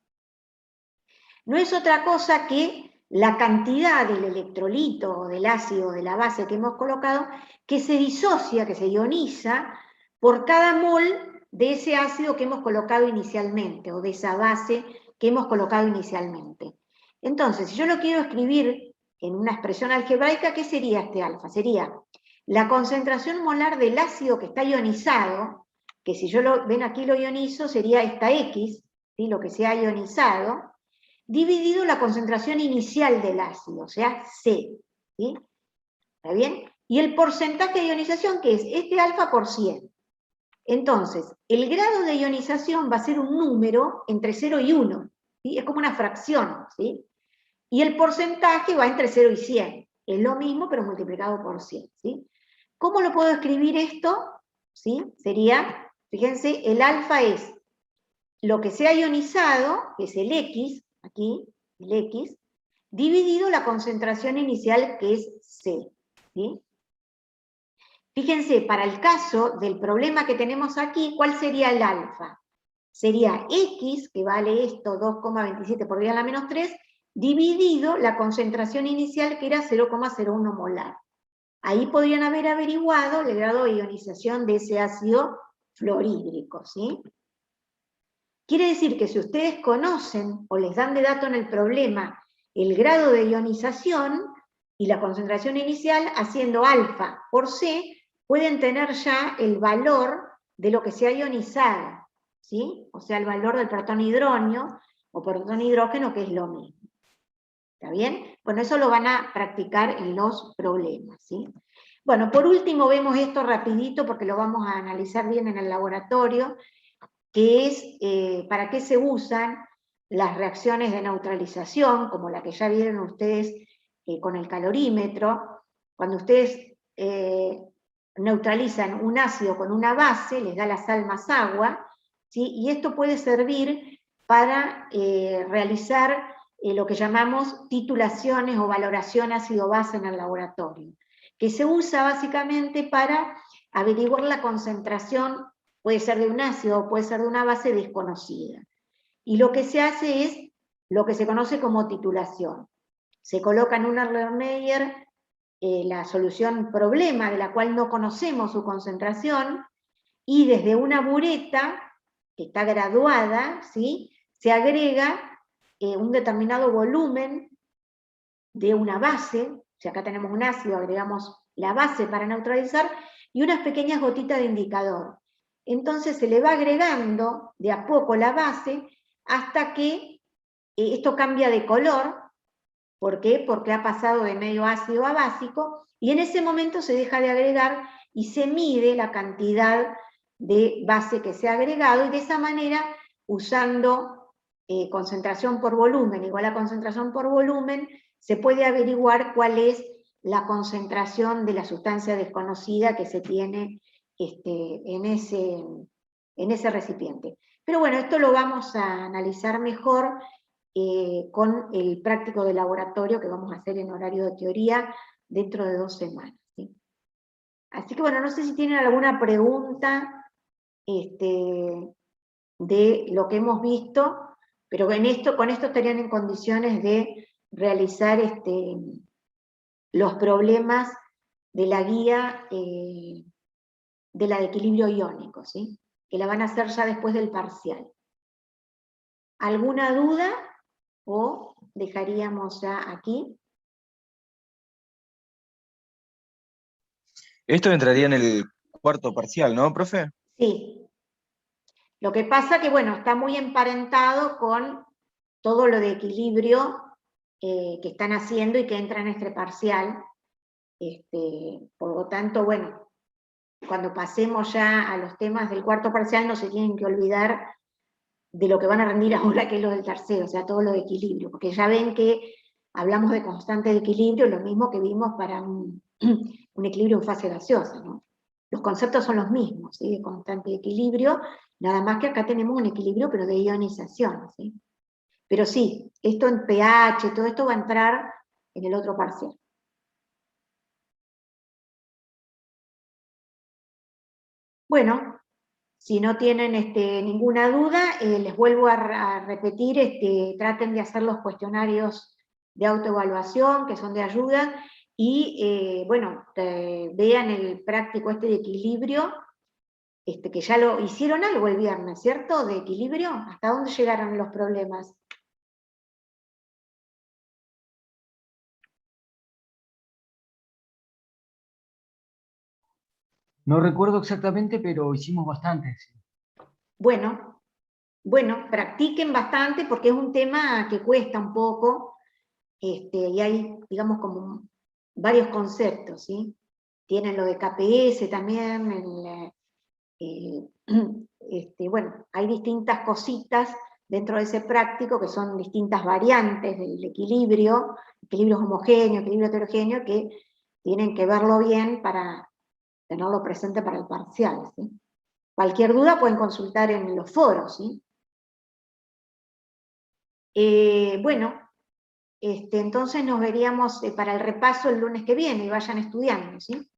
No es otra cosa que la cantidad del electrolito o del ácido o de la base que hemos colocado que se disocia, que se ioniza por cada mol de ese ácido que hemos colocado inicialmente o de esa base que hemos colocado inicialmente. Entonces, si yo lo quiero escribir en una expresión algebraica, ¿qué sería este alfa? Sería la concentración molar del ácido que está ionizado, que si yo ven aquí lo ionizo, sería esta X, ¿sí? Lo que se ha ionizado, dividido la concentración inicial del ácido, o sea, C, ¿sí? ¿Está bien? Y el porcentaje de ionización, que es este alfa por 100. Entonces, el grado de ionización va a ser un número entre 0 y 1, ¿sí? Es como una fracción, ¿sí? Y el porcentaje va entre 0 y 100. Es lo mismo, pero multiplicado por 100, ¿sí? ¿Cómo lo puedo escribir esto? ¿Sí? Sería, fíjense, el alfa es lo que se ha ionizado, que es el X, aquí, el X, dividido la concentración inicial, que es C, ¿sí? Fíjense, para el caso del problema que tenemos aquí, ¿cuál sería el alfa? Sería X, que vale esto, 2,27 por 10 a la menos 3, dividido la concentración inicial, que era 0,01 molar. Ahí podrían haber averiguado el grado de ionización de ese ácido fluorhídrico, ¿sí? Quiere decir que si ustedes conocen o les dan de dato en el problema el grado de ionización y la concentración inicial, haciendo alfa por C, pueden tener ya el valor de lo que se ha ionizado, ¿sí? O sea, el valor del protón hidronio o protón hidrógeno, que es lo mismo. ¿Está bien? Bueno, eso lo van a practicar en los problemas, ¿sí? Bueno, por último vemos esto rapidito porque lo vamos a analizar bien en el laboratorio, que es para qué se usan las reacciones de neutralización, como la que ya vieron ustedes con el calorímetro. Cuando ustedes neutralizan un ácido con una base, les da la sal más agua, ¿sí? Y esto puede servir para realizar lo que llamamos titulaciones o valoración ácido-base en el laboratorio, que se usa básicamente para averiguar la concentración, puede ser de un ácido o puede ser de una base desconocida. Y lo que se hace es lo que se conoce como titulación. Se coloca en un Erlenmeyer la solución problema, de la cual no conocemos su concentración, y desde una bureta, que está graduada, ¿sí?, se agrega un determinado volumen de una base, si acá tenemos un ácido, agregamos la base para neutralizar, y unas pequeñas gotitas de indicador. Entonces se le va agregando de a poco la base hasta que esto cambia de color. ¿Por qué? Porque ha pasado de medio ácido a básico, y en ese momento se deja de agregar y se mide la cantidad de base que se ha agregado, y de esa manera, usando concentración por volumen igual a concentración por volumen, se puede averiguar cuál es la concentración de la sustancia desconocida que se tiene en ese recipiente. Pero bueno, esto lo vamos a analizar mejor con el práctico de laboratorio que vamos a hacer en horario de teoría dentro de 2 semanas. ¿Sí? Así que bueno, no sé si tienen alguna pregunta de lo que hemos visto, pero con esto estarían en condiciones de realizar los problemas de la guía de la de equilibrio iónico, ¿sí?, que la van a hacer ya después del parcial. ¿Alguna duda? ¿O dejaríamos ya aquí? Esto entraría en el cuarto parcial, ¿no, profe? Sí. Lo que pasa que, bueno, está muy emparentado con todo lo de equilibrio que están haciendo y que entra en este parcial. Por lo tanto, bueno, cuando pasemos ya a los temas del cuarto parcial no se tienen que olvidar de lo que van a rendir ahora, que es lo del tercero, o sea, todo lo de equilibrio, porque ya ven que hablamos de constante de equilibrio, lo mismo que vimos para un equilibrio en fase gaseosa, ¿no? Los conceptos son los mismos, ¿sí?, de constante de equilibrio, nada más que acá tenemos un equilibrio, pero de ionización, ¿sí? Pero sí, esto en pH, todo esto va a entrar en el otro parcial. Bueno, si no tienen ninguna duda, les vuelvo a repetir, traten de hacer los cuestionarios de autoevaluación, que son de ayuda, y bueno, vean el práctico de equilibrio, que ya lo hicieron algo el viernes, ¿cierto? De equilibrio, ¿hasta dónde llegaron los problemas? No recuerdo exactamente, pero hicimos bastante. Sí. Bueno, practiquen bastante porque es un tema que cuesta un poco, y hay, digamos, como varios conceptos, ¿sí? Tienen lo de KPS también, bueno, hay distintas cositas dentro de ese práctico que son distintas variantes del equilibrio, equilibrios homogéneos, equilibrio heterogéneo, que tienen que verlo bien para tenerlo presente para el parcial, ¿sí? Cualquier duda pueden consultar en los foros, ¿sí? Bueno, entonces nos veríamos para el repaso el lunes que viene, y vayan estudiando, ¿sí?